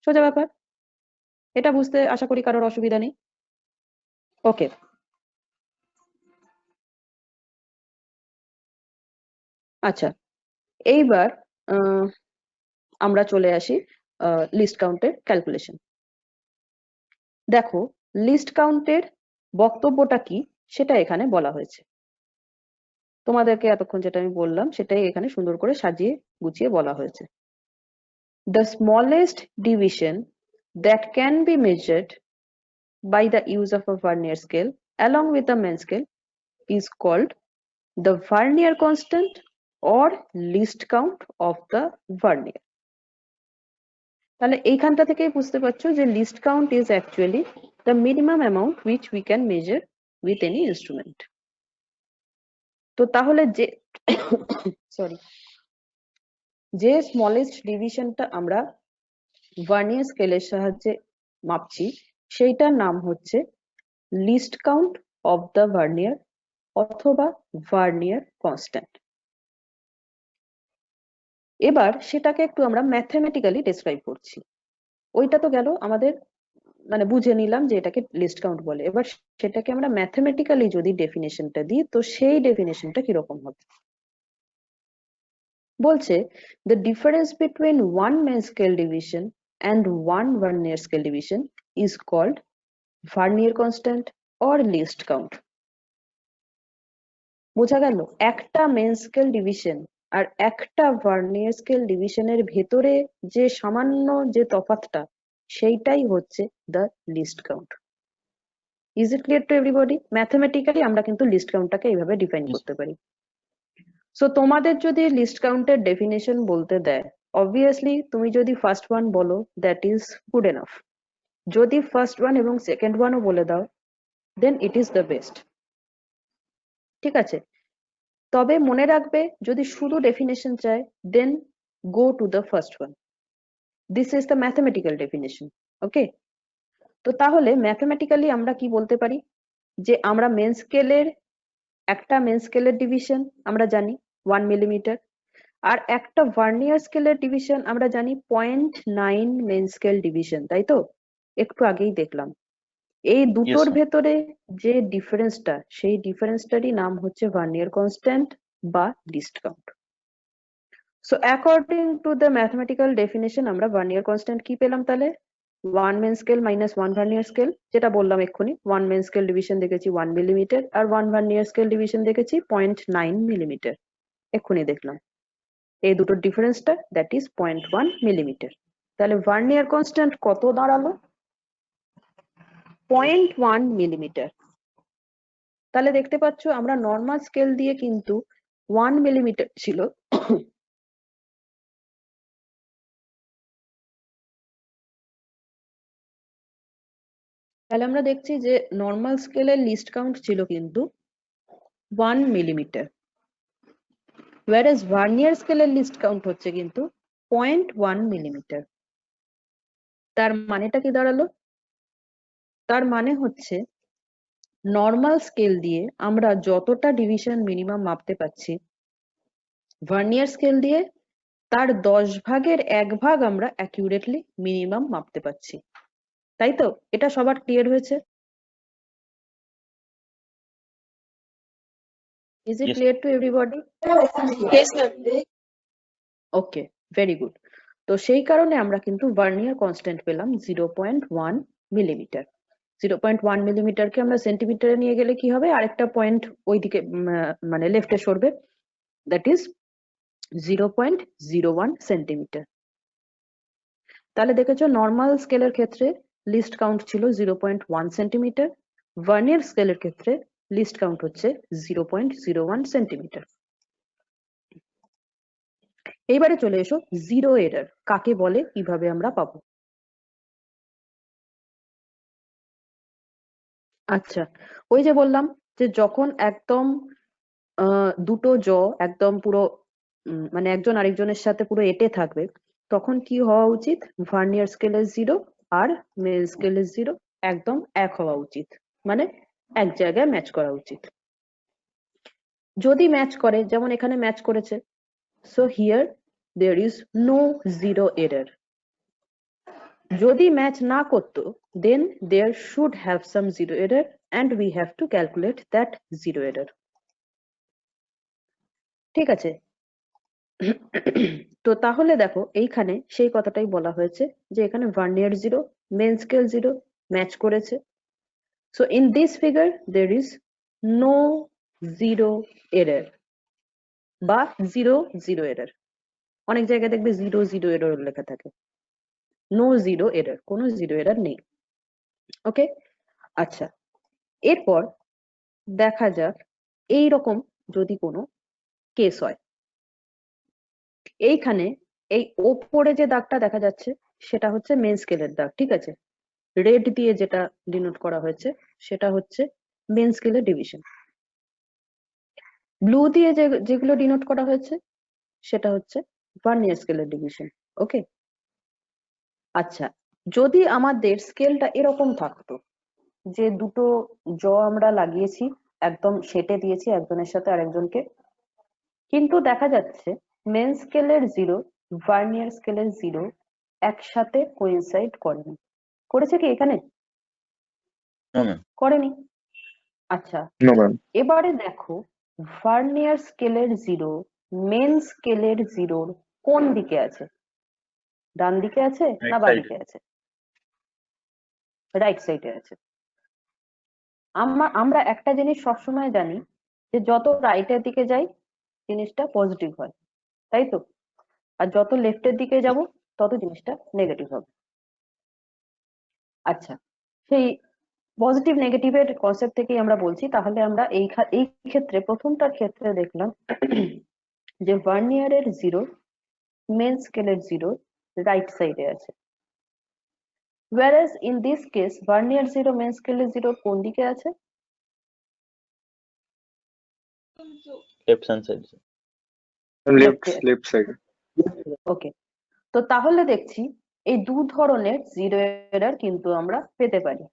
সোজা ব্যাপার, এটা বুঝতে আশা করি কারোর অসুবিধা নেই। ওকে, আচ্ছা এইবার আমরা চলে আসি লিস্ট কাউন্টের ক্যালকুলেশন। দেখো লিস্ট কাউন্টের বক্তব্যটা কি সেটা এখানে বলা হয়েছে। তোমাদেরকে এতক্ষণ যেটা আমি বললাম সেটাই এখানে সুন্দর করে সাজিয়ে গুছিয়ে বলা হয়েছে। The smallest division that can be measured by the use of a vernier scale along with the main scale is called the vernier constant or least count of the vernier. তাহলে এইখানটা থেকেই বুঝতে পারছো যে list count is actually the minimum amount which we can measure with any instrument. তো তাহলে যে sorry, যে স্মলেস্ট ডিভিশনটা আমরা ভার্নিয়ার স্কেলের সাহায্যে মাপছি সেইটার নাম হচ্ছে list count of the vernier অথবা ভার্নিয়ার কনস্ট্যান্ট। এবার সেটাকে একটু আমরা ম্যাথমেটিক্যালি ডেসক্রাইব করছি। ওইটা তো গেল আমাদের, মানে বুঝে নিলাম যে এটাকে লিস্ট কাউন্ট বলে। এবার সেটাকে আমরা ম্যাথমেটিক্যালি যদি ডেফিনেশনটা দিই তো সেই ডেফিনেশনটা কিরকম হবে? বলছে the difference between one main scale division and one vernier scale division is called vernier constant or least count। বোঝা গেল? একটা মেন স্কেল ডিভিশন আর একটা ভার্নিয়ার স্কেল ডিভিশনের ভেতরে যে সামান্য যে তফাৎটা সেইটাই হচ্ছে the list count. Is it clear to everybody? Mathematically আমরা কিন্তু লিস্ট কাউন্টটাকে এইভাবে ডিফাইন করতে পারি। সো তোমাদের যদি লিস্ট কাউন্টের ডেফিনেশন বলতে দেয়, অবভিয়াসলি তুমি যদি ফার্স্ট ওয়ান বলো দ্যাট ইজ গুড এনাফ। যদি ফার্স্ট ওয়ান এবং সেকেন্ড ওয়ানও বলে দাও then it is the best. ঠিক আছে, তবে মনে রাখবে যদি শুধু ডেফিনেশন চায় then go to the first one. This is the mathematical definition. Okay, তো তাহলে ম্যাথমেটিক্যালি আমরা কি বলতে পারি যে আমরা মেন স্কেলের একটা মেন স্কেলের ডিভিশন আমরা জানি 1 মিলিমিটার, আর একটা ভার্নিয়ার স্কেলের ডিভিশন আমরা জানি 0.9 মেন স্কেল ডিভিশন, তাই তো? একটু আগেই দেখলাম। এই দুটোর ma'am. ভেতরে যে ডিফারেন্সটা সেই ডিফারেন্সটারই নাম হচ্ছে ভার্নিয়ার কনস্ট্যান্ট বা least count. So according to the mathematical definition আমরা ভার্নিয়ার কনস্ট্যান্ট কি পেলাম তাহলে? 1 main scale minus 1 vernier scale, যেটা বললাম এক্ষুনি। 1 মেন স্কেল ডিভিশন দেখেছি 1 মিলিমিটার আর 1 ভার্নিয়ার স্কেল ডিভিশন দেখেছি 0.9 মিলিমিটার। এক্ষুনি দেখলাম এই দুটোর ডিফারেন্সটা দ্যাট ইজ 0.1 মিলিমিটার। তাহলে ভার্নিয়ার কনস্ট্যান্ট কত দাঁড়ালো? 0.1 মিলিমিটার। তাহলে দেখতে পাচ্ছ আমরা নর্মাল স্কেল দিয়ে কিন্তু 1 মিলিমিটার ছিল, তাহলে আমরা দেখছি যে নর্মাল স্কেলের লিস্ট কাউন্ট ছিল কিন্তু 1 মিলিমিটার, whereas ভার্নিয়ার স্কেলের লিস্ট কাউন্ট হচ্ছে কিন্তু 0.1 মিলিমিটার। তার মানেটা কি দাঁড়ালো? তার মানে হচ্ছে নর্মাল স্কেল দিয়ে আমরা যতটা ডিভিশন মিনিমাম মাপতে পারছি, ভার্নিয়ার স্কেল দিয়ে তার 10 ভাগের 1 ভাগ আমরা অ্যাকিউরেটলি মিনিমাম মাপতে পারছি, তাই তো? এটা সবার ক্লিয়ার হয়েছে? Is it Yes. Clear to everybody? Yes, ma'am. Okay, very good. তো সেই কারণে আমরা কিন্তু ভার্নিয়ার কনস্ট্যান্ট পেলাম 0.1 মিলিমিটার। 0.1 মিলিমিটারকে আমরা সেন্টিমিটারে নিয়ে গেলে কি হবে? আরেকটা পয়েন্ট ওইদিকে মানে লেফটে সরবে, দ্যাট ইজ 0.01 সেন্টিমিটার। তাহলে দেখেছো নর্মাল স্কেলের ক্ষেত্রে লিস্ট কাউন্ট ছিল 0.1 সেন্টিমিটার, ভার্নিয়ার স্কেলের ক্ষেত্রে লিস্ট কাউন্ট হচ্ছে 0.01 সেন্টিমিটার। এইবারে চলে এসো জিরো এরর কাকে বলে, কিভাবে আমরা পাবো। আচ্ছা, ওই যে বললাম যে যখন একদম দুটো জ একদম পুরো মানে একজন আরেকজনের সাথে পুরো এটে থাকবে, তখন কি হওয়া উচিত? ভার্নিয়ার স্কেলের 0 আর মেন স্কেলের 0 একদম এক হওয়া উচিত, মানে এক জায়গায় ম্যাচ করা উচিত। যদি ম্যাচ করে, যেমন এখানে ম্যাচ করেছে, so here there is no zero error. যদি ম্যাচ না করতো then there should have some zero error and we have to calculate that zero error। ঠিক আছে, তো তাহলে দেখো এইখানে সেই কথাটাই বলা হয়েছে যে এখানে ভার্নিয়ার 0 মেন স্কেল 0 ম্যাচ করেছে। So in this figure there is no zero error বা জিরো এরর। অনেক জায়গায় দেখবে 0 এরর লেখা থাকে, নো জিরো এরর, কোনো জিরো এরর নেই। ওকে, আচ্ছা, এরপর দেখা যাক এইরকম যদি কোনো কেস হয়। এইখানে এই ওপরে যে দাগটা দেখা যাচ্ছে সেটা হচ্ছে মেন স্কেলের দাগ, ঠিক আছে? রেড দিয়ে যেটা ডিনোট করা হয়েছে সেটা হচ্ছে মেন স্কেলের ডিভিশন। ব্লু দিয়ে যেগুলো ডিনোট করা হয়েছে সেটা হচ্ছে ভার্নিয়ার স্কেলের ডিভিশন। ওকে, আচ্ছা, যদি আমাদের স্কেলটা এরকম থাকতো যে দুটো জ আমরা লাগিয়েছি, একদম সেটে দিয়েছি একজনের সাথে আরেকজনকে, কিন্তু দেখা যাচ্ছে মেন স্কেলের 0 ভার্নিয়ার স্কেলের 0 একসাথে কোইনসাইড করেনি, করেছে কি এখানে? No, ma'am. করেনি। আচ্ছা, No, ma'am. এবারে দেখো ভার্নিয়ার স্কেলের 0 মেন স্কেলের 0 কোন দিকে আছে? ডান দিকে আছে না Right বাঁ side. দিকে আছে? রাইট সাইডে আছে। আমরা একটা জিনিস সবসময় জানি যে যত রাইটের দিকে যাই জিনিসটা পজিটিভ হয়, তাই তো? আর যত লেফটের দিকে যাব তত জিনিসটা নেগেটিভ হবে। আচ্ছা, সেই পজিটিভ নেগেটিভের কনসেপ্ট থেকেই আমরা বলছি। তাহলে আমরা এই ক্ষেত্রে প্রথমটার ক্ষেত্রে দেখলাম যে ভার্নিয়ারের 0 মেন স্কেলের 0 রাইট সাইডে আছে, whereas in this case vernier 0 main স্কেলের 0 কোন দিকে আছে? Left hand side. Left side. Okay, তো তাহলে দেখছি এই দু ধরনের জিরো এরর কিন্তু আমরা পেতে পারি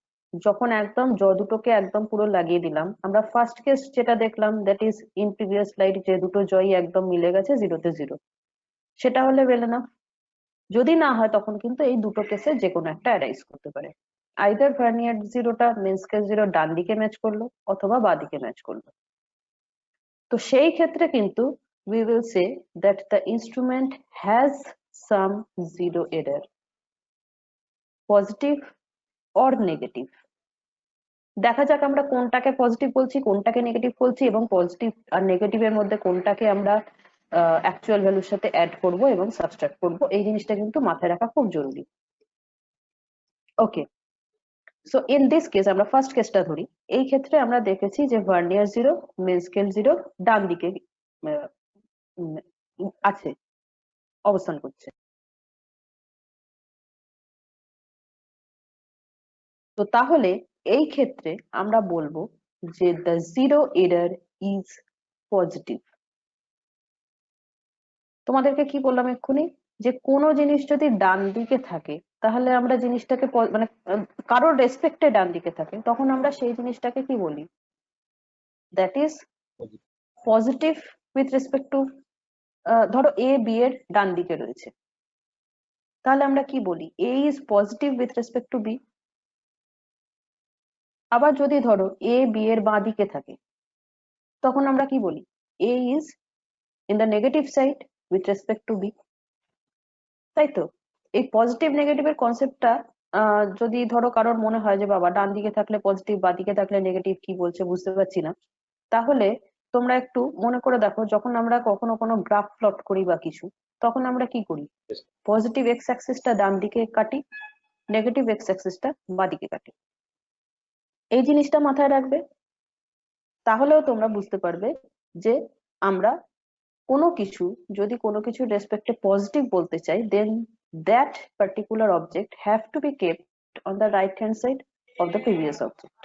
যখন একদম জ দুটোকে একদম পুরো লাগিয়ে দিলাম। আমরা ফার্স্ট কেস যেটা দেখলাম, that is in previous slide, যে দুটো জয়ই একদম মিলে গেছে 0-তে 0, সেটা হলে বেলে না। যদি না হয় তখন কিন্তু এই দুটো কেসে যে কোনো একটা অ্যারাইজ করতে পারে, আইদার ভার্নিয়ার 0টা মেন স্কেল 0 ডান দিকে ম্যাচ করলো অথবা বাঁ দিকে ম্যাচ করলো। তো সেই ক্ষেত্রে কিন্তু we will say that the instrument has some zero error, positive or negative. দেখা যাক আমরা কোনটাকে পজিটিভ বলছি কোনটাকে নেগেটিভ বলছি, এবং পজিটিভ আর নেগেটিভের মধ্যে কোনটাকে আমরা অ্যাকচুয়াল ভ্যালুর সাথে অ্যাড করব এবং সাবট্রাক্ট করব, এই জিনিসটা কিন্তু মাথায় রাখা খুব জরুরি। ওকে, সো ইন দিস কেস আমরা ফার্স্ট কেসটা ধরি। এই ক্ষেত্রে আমরা দেখেছি যে ভার্নিয়ার 0 মেন স্কেল 0 ডান দিকে আছে, অবস্থান করছে। তো তাহলে এই ক্ষেত্রে আমরা বলবো যে the zero error is positive। তোমাদেরকে কি বললাম এক্ষুনি, যে কোনো জিনিস যদি ডান দিকে থাকে তাহলে আমরা জিনিসটাকে মানে কারোর রেসপেক্টে ডান দিকে থাকে তখন আমরা সেই জিনিসটাকে কি বলি? That is positive with respect two, ধরো এ বি এর ডান দিকে রয়েছে, তাহলে আমরা কি বলি? A is positive with respect to B. আবার যদি ধরো এ বি এর বাঁ দিকে থাকে তখন আমরা কি বলি? A is in the negative side with respect to B, তাই তো? এই পজিটিভ নেগেটিভের কনসেপ্টটা যদি ধরো কারোর মনে হয় যে বাবা ডান দিকে থাকলে পজিটিভ বাঁ দিকে থাকলে নেগেটিভ, কি বলছে বুঝতে পারছি না, তাহলে তোমরা একটু মনে করে দেখো, যখন আমরা কখনো কোনো গ্রাফ প্লট করি বা কিছু, তখন আমরা কি করি? পজিটিভ এক্স অ্যাক্সিসটা ডান দিকে কাটি, নেগেটিভ এক্স অ্যাক্সিসটা বাঁ দিকে কাটি। এই জিনিসটা মাথায় রাখবে, তাহলেও তোমরা বুঝতে পারবে যে আমরা কোনো কিছু যদি কোনো কিছুর রেসপেক্টে পজিটিভ বলতে চাই, দেন that particular object have to be kept on the right hand side of the previous object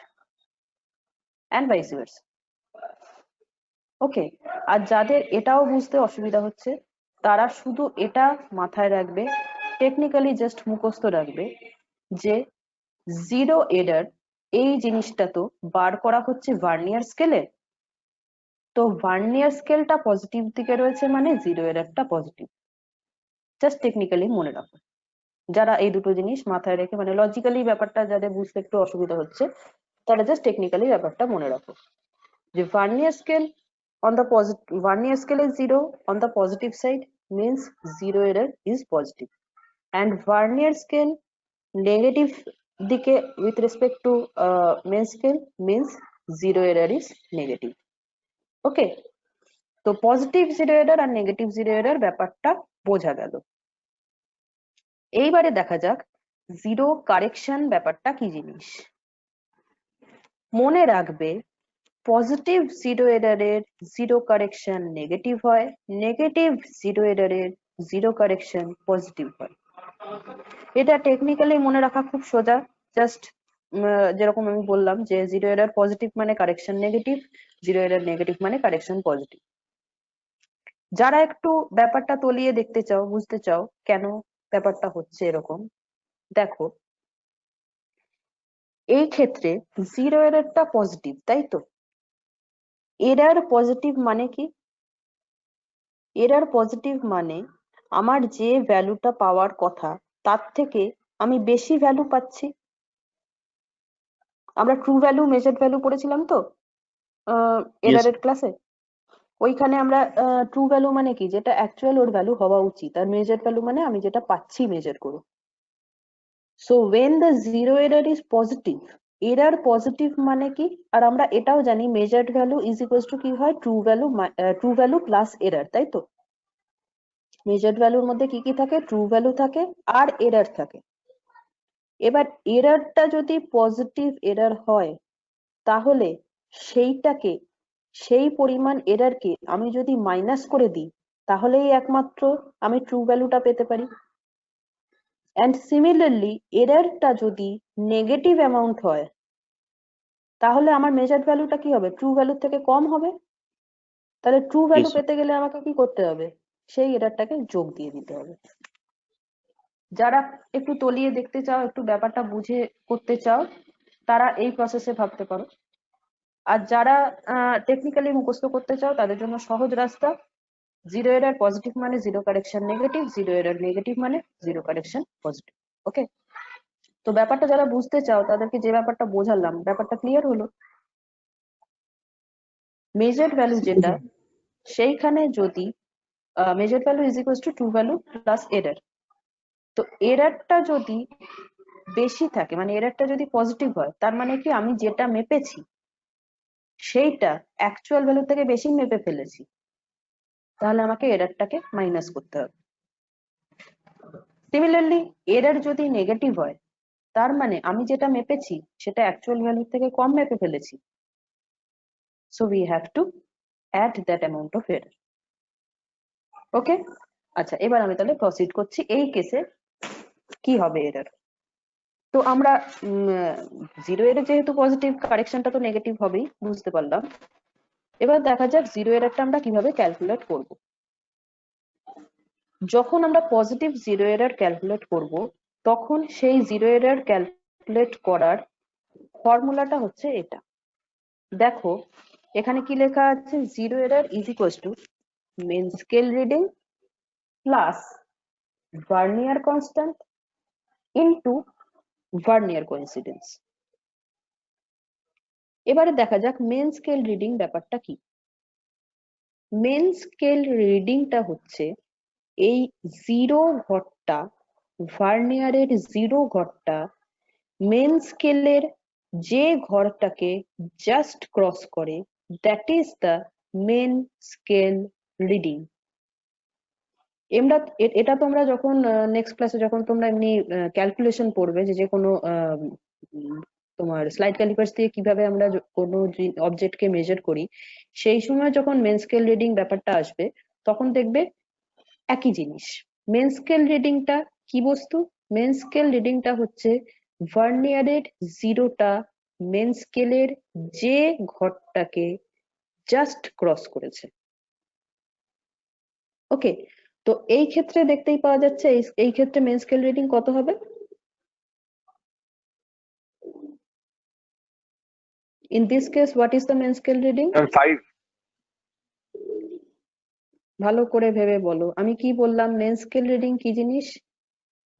and vice versa. ওকে, আর যাদের এটাও বুঝতে অসুবিধা হচ্ছে তারা শুধু এটা মাথায় রাখবে, টেকনিক্যালি জাস্ট মুখস্থ রাখবে যে জিরো এরর এই জিনিসটা তো বার করা হচ্ছে ভার্নিয়ার স্কেলে, তো ভার্নিয়ার স্কেলটা পজিটিভ দিকে রয়েছে মানে জিরো এররটা পজিটিভ। জাস্ট টেকনিক্যালি মনে রাখো, যারা এই দুটো জিনিস মাথায় রেখে মানে লজিক্যালি ব্যাপারটা যাদের বুঝতে একটু অসুবিধা হচ্ছে তারা জাস্ট টেকনিক্যালি ব্যাপারটা মনে রাখো যে vernier scale on the positive, vernier scale is 0 on the positive side means zero error is positive, and vernier scale negative dike with respect to main scale means zero error is negative. Okay, তো positive zero error আর negative zero error ব্যাপারটা বোঝা গেল। এইবারে দেখা যাক zero correction ব্যাপারটা কি জিনিস। মনে রাখবে পজিটিভ জিরো এররের জিরো কারেকশন নেগেটিভ হয়, নেগেটিভ জিরো এররের জিরো কারেকশন পজিটিভ হয়। এটা টেকনিক্যালি মনে রাখা খুব সোজা, জাস্ট যেরকম আমি বললাম যে জিরো এরর পজিটিভ মানে correction negative, zero error negative মানে কারেকশন পজিটিভ। যারা একটু ব্যাপারটা তলিয়ে দেখতে চাও, বুঝতে চাও কেন ব্যাপারটা হচ্ছে এরকম, দেখো এই ক্ষেত্রে জিরো এররটা পজিটিভ, তাই তো? এরর পজিটিভ মানে কি? এরর পজিটিভ মানে আমার যে ভ্যালুটা পাওয়ার কথা তার থেকে আমি বেশি ভ্যালু পাচ্ছি। আমরা ট্রু ভ্যালু মেজার্ড ভ্যালু পড়েছিলাম তো এররের ক্লাসে। ওইখানে আমরা ট্রু ভ্যালু মানে কি, যেটা অ্যাকচুয়াল ওর ভ্যালু হওয়া উচিত, আর মেজার্ড ভ্যালু মানে আমি যেটা পাচ্ছি মেজার করো। So when the zero error is positive, error positive মানে কি, আর আমরা এটাও জানি measured value is equals to কি হয়, ট্রু ভ্যালু প্লাস এরর, তাই তো? মেজার্ড ভ্যালুর মধ্যে কি কি থাকে? ট্রু ভ্যালু থাকে আর এরর থাকে। এবার এররটা যদি পজিটিভ এরর হয় তাহলে সেইটাকে, সেই পরিমাণ এররকে আমি যদি মাইনাস করে দিই তাহলেই একমাত্র আমি ট্রু ভ্যালুটা পেতে পারি। অ্যান্ড সিমিলারলি এররটা যদি নেগেটিভ অ্যামাউন্ট হয় তাহলে আমার মেজার্ড ভ্যালুটা কি হবে? ট্রু ভ্যালুর থেকে কম হবে। তাহলে ট্রু ভ্যালু পেতে গেলে আমাকে কি করতে হবে? সেই এররটাকে যোগ দিয়ে দিতে হবে। যারা একটু তলিয়ে দেখতে চাও, একটু ব্যাপারটা বুঝে করতে চাও, তারা এই প্রসেসে ভাবতে পারো। আর যারা টেকনিক্যালি মুখস্থ করতে চাও তাদের জন্য সহজ রাস্তা, জিরো এরর পজিটিভ মানে zero correction negative, zero error negative মানে জিরো কারেকশন পজিটিভ। ওকে, তো ব্যাপারটা যারা বুঝতে চাও তাদেরকে যে ব্যাপারটা বোঝালাম, ব্যাপারটা ক্লিয়ার হলো? মেজার্ড ভ্যালু যেটা, সেইখানে যদি measured value is equals two true value plus error, তো এররটা যদি বেশি থাকে মানে এররটা যদি পজিটিভ হয় তার মানে কি আমি যেটা মেপেছি সেইটা অ্যাকচুয়াল ভ্যালু থেকে বেশি মেপে ফেলেছি, তাহলে আমাকে এররটাকে মাইনাস করতে হবে। সিমিলারলি এরর যদি নেগেটিভ হয় তার মানে আমি যেটা মেপেছি সেটা অ্যাকচুয়াল ভ্যালু থেকে কম মেপে ফেলেছি, so we have to add that amount of error. Okay, আচ্ছা এবার আমি তাহলে প্রসিড করছি এই কেসে কি হবে এরর। তো আমরা জিরো এর যেহেতু পজিটিভ, কারেকশনটা তো নেগেটিভ হবেই, বুঝতে পারলাম। এবার দেখা যাক জিরো এররটা আমরা কিভাবে ক্যালকুলেট করব। যখন আমরা পজিটিভ জিরো এরর ক্যালকুলেট করব তখন সেই জিরো এরর ক্যালকুলেট করার ফর্মুলাটা হচ্ছে এটা। দেখো এখানে কি লেখা আছে, zero error is equals to main scale reading plus vernier constant into vernier coincidence. এবারে দেখা যাক মেন স্কেল রিডিং ব্যাপারটা কি। মেন স্কেল রিডিংটা হচ্ছে এই জিরো ঘরটা, ভার্নিয়ারের জিরো ঘরটা মেন স্কেলের যে ঘরটাকে জাস্ট ক্রস করে, that is the main scale reading. এটা তোমরা যখন নেক্সট ক্লাসে যখন তোমরা এমনি ক্যালকুলেশন পড়বে যে কোনো তোমার স্লাইড ক্যালিপার্স দিয়ে কিভাবে আমরা কোনো অবজেক্টকে মেজার করি, সেই সময় যখন মেন স্কেল রিডিং ব্যাপারটা আসবে তখন দেখবে একই জিনিস। মেন স্কেল রিডিংটা কি বস্তু? মেন স্কেল রিডিংটা হচ্ছে ভার্নিয়ারের জিরোটা মেন স্কেলের যে ঘরটাকে জাস্ট ক্রস করেছে। ওকে, তো এই ক্ষেত্রে দেখতেই পাওয়া যাচ্ছে এই ক্ষেত্রে মেন স্কেল রিডিং কত হবে? In this case, what is the main scale reading? 5. ভালো করে ভেবে বলো, আমি কি বললাম? মেন স্কেল রিডিং কি জিনিস?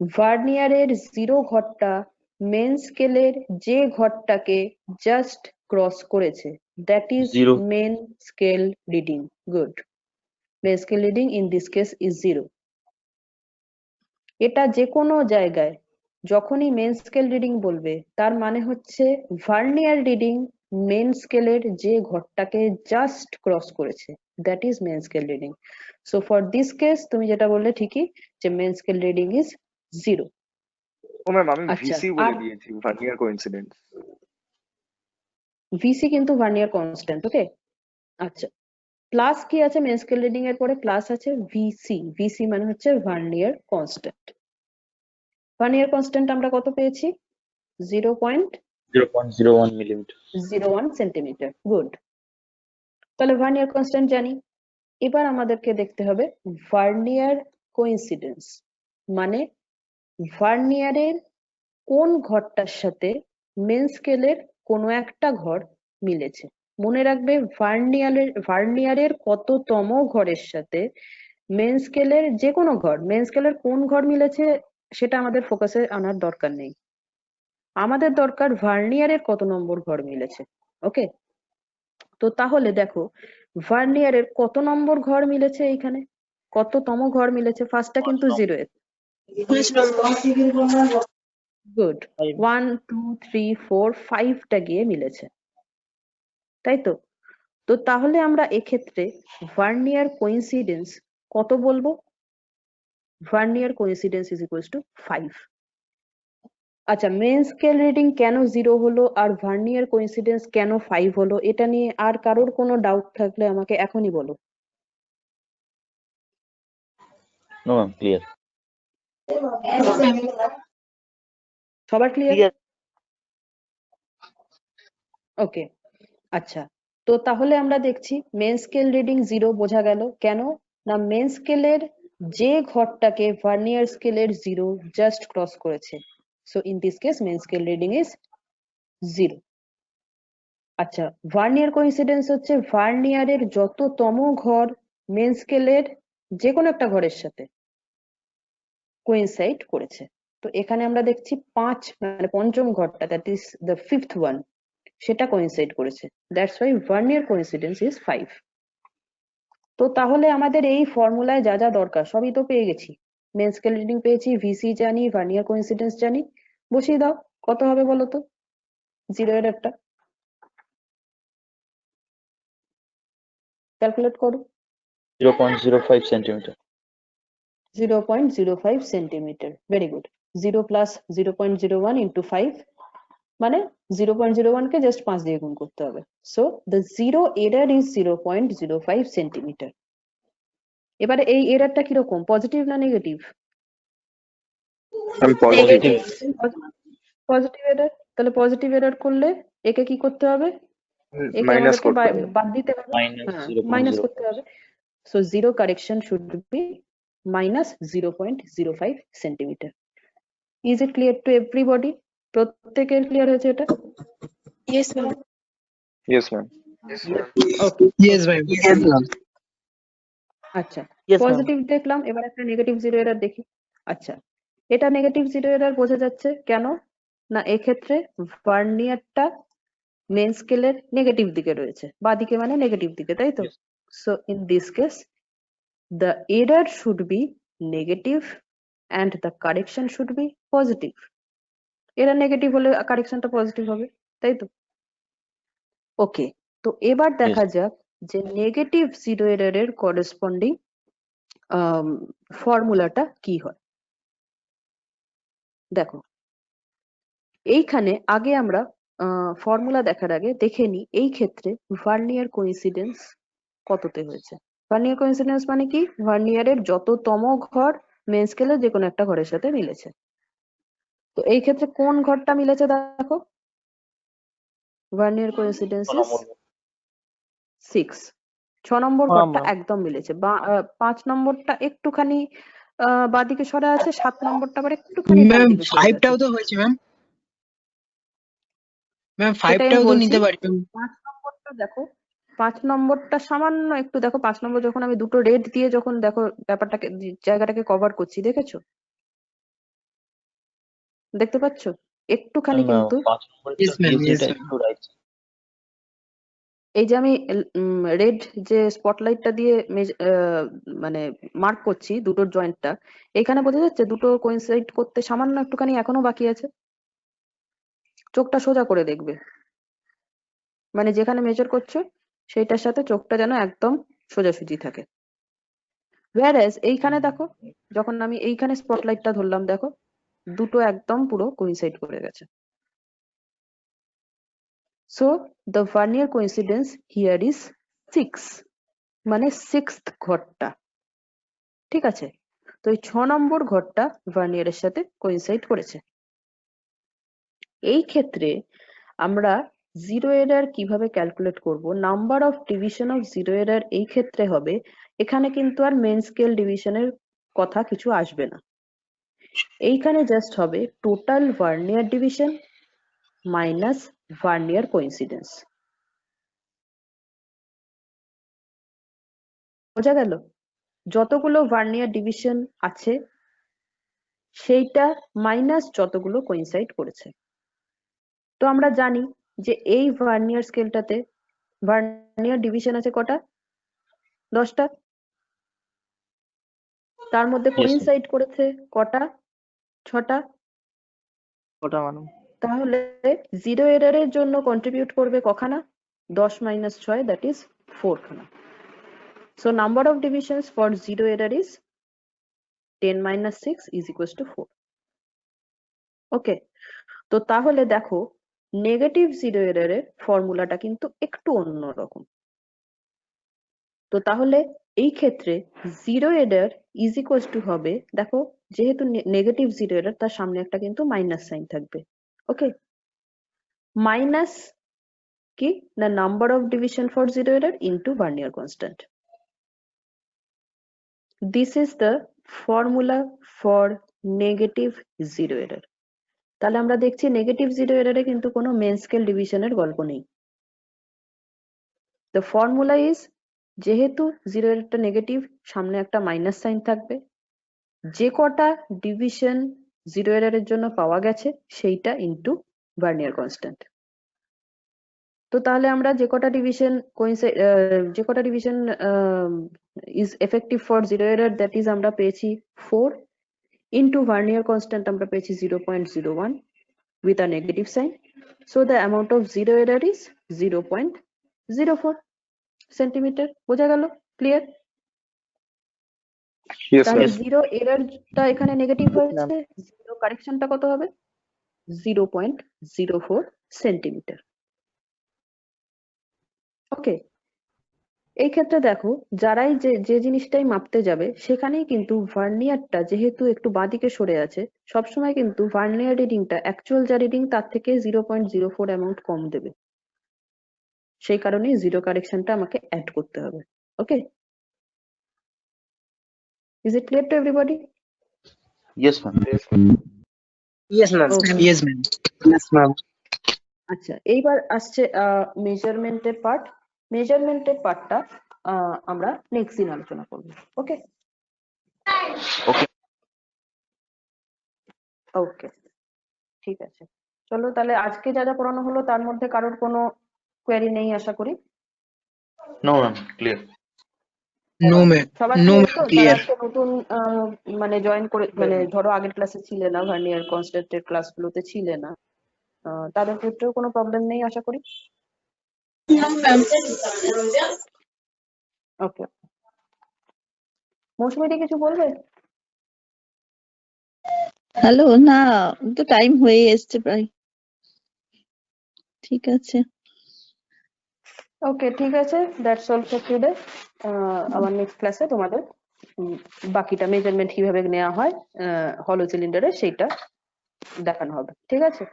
ভার্নিয়ারের জিরো ঘরটা মেন স্কেলের যে ঘরটাকে জাস্ট ক্রস করেছে, that is Zero. Main scale reading. Good, main scale reading in this case is 0। এটা যে কোনো জায়গায় যখনই মেন স্কেল রিডিং বলবে তার মানে হচ্ছে ভার্নিয়ার রিডিং মেন স্কেলের যে ঘরটাকে জাস্ট ক্রস করেছে, that is main scale reading. So for this case তুমি যেটা বললে ঠিকই, যে মেন স্কেল রিডিং ইজ 0। ও ম্যাম আমি আচ্ছা, ভিসি বলে দিয়েছি, ভার্নিয়ার কোইন্সিডেন্স। ভিসি কিন্তু ভার্নিয়ার কনস্ট্যান্ট। ওকে, আচ্ছা প্লাস কি আছে মেন স্কেল রিডিং এর পরে? প্লাস আছে ভিসি। ভিসি মানে হচ্ছে ভার্নিয়ার কনস্ট্যান্ট। ভার্নিয়ার কনস্ট্যান্ট আমরা কত পেয়েছি? 0.01 মিলিমিটার। 0.01 সেন্টিমিটার। গুড। তাহলে ভার্নিয়ার কনস্ট্যান্ট জানি। এবার আমাদেরকে দেখতে হবে ভার্নিয়ার কোইন্সিডেন্স, মানে ভার্নিয়ারের কোন ঘরটার সাথে মেন স্কেলের কোনো একটা ঘর মিলেছে। মনে রাখবে ভার্নিয়ারের কততম ঘরের সাথে মেন স্কেলের যে কোনো ঘর, মেন স্কেলের কোন ঘর মিলেছে সেটা আমাদের ফোকাসে আনার দরকার নেই, আমাদের দরকার ভার্নিয়ারের কত নম্বর ঘর মিলেছে। ওকে, তো তাহলে দেখো ভার্নিয়ারের কত নম্বর ঘর মিলেছে, এইখানে কততম ঘর মিলেছে? ফার্স্টটা কিন্তু 0 এর। গুড। 1 2 3 4 5টা গিয়ে মিলেছে, তাই তো? তো তাহলে আমরা এক্ষেত্রে ভার্নিয়ার কোইন্সিডেন্স কত বলবো? Vernier coincidence is equals two 5। আচ্ছা, মেন স্কেল রিডিং কেন 0 হলো আর ভার্নিয়ার কোইন্সিডেন্স কেন 5 হলো, এটা নিয়ে আর কারোর কোনো ডাউট থাকলে আমাকে এখনই বলো। No ma'am, clear. সবার ক্লিয়ার? ক্লিয়ার। ওকে, আচ্ছা, তো তাহলে আমরা দেখছি মেন স্কেল রিডিং 0 বোঝা গেল। কেন না, মেন স্কেলের যে ঘরটাকে ভার্নিয়ার স্কেলের 0 জাস্ট ক্রস করেছে, so in this case main scale reading is 0। আচ্ছা, ভার্নিয়ার কোইন্সিডেন্স হচ্ছে ভার্নিয়ারের যততম ঘর মেন স্কেলের যে কোনো একটা ঘরের সাথে কোইনসাইড করেছে। তো এখানে আমরা দেখছি 5 মানে পঞ্চম ঘরটা, that is the 5th one, সেটা কোইনসাইড করেছে, that's why vernier coincidence is 5। তো তাহলে আমাদের এই ফর্মুলায় যা যা দরকার সবই তো পেয়ে গেছি। মেন স্কেল রিডিং পেয়েছি, ভিসি জানি, ভার্নিয়ার কোইন্সিডেন্স জানি। বসিয়ে দাও, কত হবে বলো তো 0 এর একটা, ক্যালকুলেট করো। 0.05 centimetre. 0.05 centimetre, very good. 0 plus 0.01 into 5 মানে 0.01 কে জাস্ট 5 দিয়ে গুণ করতে হবে। So the zero error is 0.05 centimetre. এবারে এই এররটা কিরকম, পজিটিভ না নেগেটিভ? আমি পজিটিভ। Positive error. তাহলে পজিটিভ এরর করলে একে কি করতে হবে? একে মাইনাস আমাদেরকে করতে হবে। বাদ দিতে হবে, হ্যাঁ মাইনাস করতে হবে। So zero correction should be minus 0.05 centimetre. Is it clear to everybody? প্রত্যেকের ক্লিয়ার হয়েছে এটা? Yes, ma'am. Yes ma'am. Okay, yes ভাই। আচ্ছা, পজিটিভ দেখলাম, এবার একটা নেগেটিভ 0 এরর দেখি। আচ্ছা, এটা নেগেটিভ 0 এরর বোঝা যাচ্ছে কেন না, এক্ষেত্রে ভার্নিয়ারটা মেন স্কেলের নেগেটিভ দিকে রয়েছে, বা দিকে মানে নেগেটিভ দিকে, তাই তো? So in this case the error should be negative and the correction should be positive. এরা নেগেটিভ হলে কারেকশনটা পজিটিভ হবে, তাই তো? ওকে, তো এবার দেখা যাক যে নেগেটিভ 0 এররের করেসপন্ডিং ফর্মুলাটা কি হয়। দেখো, এইখানে আগে আমরা ফর্মুলা দেখার আগে দেখে নিই এই ক্ষেত্রে ভার্নিয়ার কোইন্সিডেন্স কততে হয়েছে। ভার্নিয়ার কোইন্সিডেন্স মানে কি? ভার্নিয়ারের যততম ঘর মেন স্কেলের যে কোনো একটা ঘরের সাথে মিলেছে। তো এই ক্ষেত্রে কোন ঘরটা মিলেছে দেখো, ভার্নিয়ার কোইন্সিডেন্স ইজ 6। 6 নম্বর ঘরটা একদম মিলেছে, 5 নম্বরটা একটুখানি বাঁদিকে সরে আছে, 7 নম্বরটা আবার একটুখানি ডান ম্যাম দিকে সরে 5টাও আছে। তো হয়েছে ম্যাম। ম্যাম সেটাই 5টাও তো বলছি, নিতে পারি। 5 নম্বরটা দেখো, 5 নম্বরটা সামান্য একটু দেখো, 5 নম্বর যখন আমি দুটো রেড দিয়ে যখন দেখো ব্যাপারটাকে জায়গাটাকে কভার করছি, দেখেছো? দেখতে পাচ্ছ একটুখানি কিন্তু Yes, ma'am, yes, ma'am. এই যে আমি রেড যে স্পটলাইটটা দিয়ে মানে মার্ক করছি দুটোর জয়েন্টটা, এখানে বোঝা যাচ্ছে দুটো কোইনসাইড করতে সামান্য একটুখানি এখনো বাকি আছে। চোখটা সোজা করে দেখবে, মানে যেখানে মেজার করছো সেইটার সাথে চোখটা যেন একদম সোজাসুজি থাকে। whereas এইখানে দেখো, যখন আমি এইখানে স্পটলাইটটা ধরলাম, দেখো দুটো একদম পুরো কোইনসাইড করে গেছে। So the vernier coincidence here is 6, মানে 6th ঘরটা, ঠিক আছে? তো এই 6 নম্বর ঘরটা ভার্নিয়ারের সাথে কোইনসাইড করেছে। এই ক্ষেত্রে আমরা জিরো এরার কিভাবে ক্যালকুলেট করব? Number of division of zero error এই ক্ষেত্রে হবে, এখানে কিন্তু আর মেন স্কেল ডিভিশনের কথা কিছু আসবে না, এইখানে জাস্ট হবে total vernier division minus vernier coincidence. বোঝা গেল? যতগুলো ভার্নিয়ার ডিভিশন আছে সেইটা মাইনাস যতগুলো কোইনসাইড করেছে। তো আমরা জানি যে এই ভার্নিয়ার স্কেলটাতে ভার্নিয়ার ডিভিশন আছে কটা? 10টা। তার মধ্যে Yes, ma'am. কোইনসাইড করেছে কটা? 6টা। ওটা মানে তাহলে জিরো এরারের জন্য কন্ট্রিবিউট করবে কখানা? 10 minus 6, that is 4 খানা। So number of divisions for zero error is 10 minus 6 is equals to 4. ওকে, তো তাহলে দেখো নেগেটিভ জিরো এরারের ফর্মুলাটা কিন্তু একটু অন্যরকম। তো তাহলে এই ক্ষেত্রে zero error is equals two হবে, দেখো যেহেতু নেগেটিভ জিরো এরার তার সামনে একটা কিন্তু মাইনাস সাইন থাকবে। ওকে, মাইনাস কি না number of division for zero error into vernier constant. This is the formula for negative zero error. তাহলে আমরা দেখছি নেগেটিভ জিরো এরারে কিন্তু কোনো মেন স্কেল ডিভিশনের গল্প নেই। দ্য ফর্মুলা ইজ, যেহেতু জিরো এরারটা নেগেটিভ সামনে একটা মাইনাস সাইন থাকবে, যে কটা ডিভিশন জিরো এরারের জন্য পাওয়া গেছে সেইটা ইনটু ভার্নিয়ার কনস্ট্যান্ট। তো তাহলে আমরা যে কটা division is effective for zero error, that is আমরা পেয়েছি 4 ইনটু ভার্নিয়ার কনস্ট্যান্ট আমরা পেয়েছি 0.01 with a negative sign. So the amount of zero error is 0.04 centimeter. বোঝা গেল? ক্লিয়ার? Yes, তাহলে ma'am. জিরো এররটা এখানে নেগেটিভ হয়েছে, জিরো কারেকশনটা কত হবে? 0.04 সেন্টিমিটার। ওকে, এই ক্ষেত্রে দেখো যারাই যে জিনিসটাই মাপতে যাবে সেখানেই কিন্তু ভার্নিয়ারটা যেহেতু একটু বাঁদিকে সরে আছে, সবসময় কিন্তু ভার্নিয়ার রিডিংটা অ্যাকচুয়াল যা রিডিং তার থেকে 0.04 অ্যামাউন্ট কম দেবে। সেই কারণেই জিরো কারেকশনটা আমাকে অ্যাড করতে হবে। Okay, is it clear to everybody? Yes, ma'am. Yes ma'am. Okay. Yes ma'am. Yes, ma'am. আচ্ছা, এইবার আসছে মেজারমেন্টের পার্ট। মেজারমেন্টের পার্টটা আমরা নেক্সট দিন আলোচনা করব। ওকে Okay. ওকে, ঠিক আছে। চলো তাহলে আজকে যা যা পড়ানো হলো তার মধ্যে কারোর কোনো কোয়েরি নেই আশা করি। No, ma'am. Clear. No ma'am. সবার নো clear ম্যাম, তো? যারা ক্লিয়ার। আজকে নতুন মানে জয়েন করে, মানে ধরো আগের ক্লাসে ছিলে না, ভার্নিয়ার কনস্ট্যান্টের ক্লাসগুলোতে ছিলে না, তাদের ক্ষেত্রেও কোনো প্রবলেম নেই আশা করি। ওকে, মৌসুমীদি কিছু বলবে? হ্যালো, না তো টাইম হয়ে এসছে প্রায়। ঠিক আছে। ওকে, ঠিক আছে, দ্যাটস অল ফর টুডে। আমার নেক্সট ক্লাসে তোমাদের বাকিটা মেজারমেন্ট কিভাবে নেওয়া হয় হলো সিলিন্ডারে সেইটা দেখানো হবে। ঠিক আছে,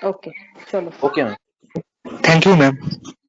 ওকে চলো। Okay, ma'am. Thank you ma'am.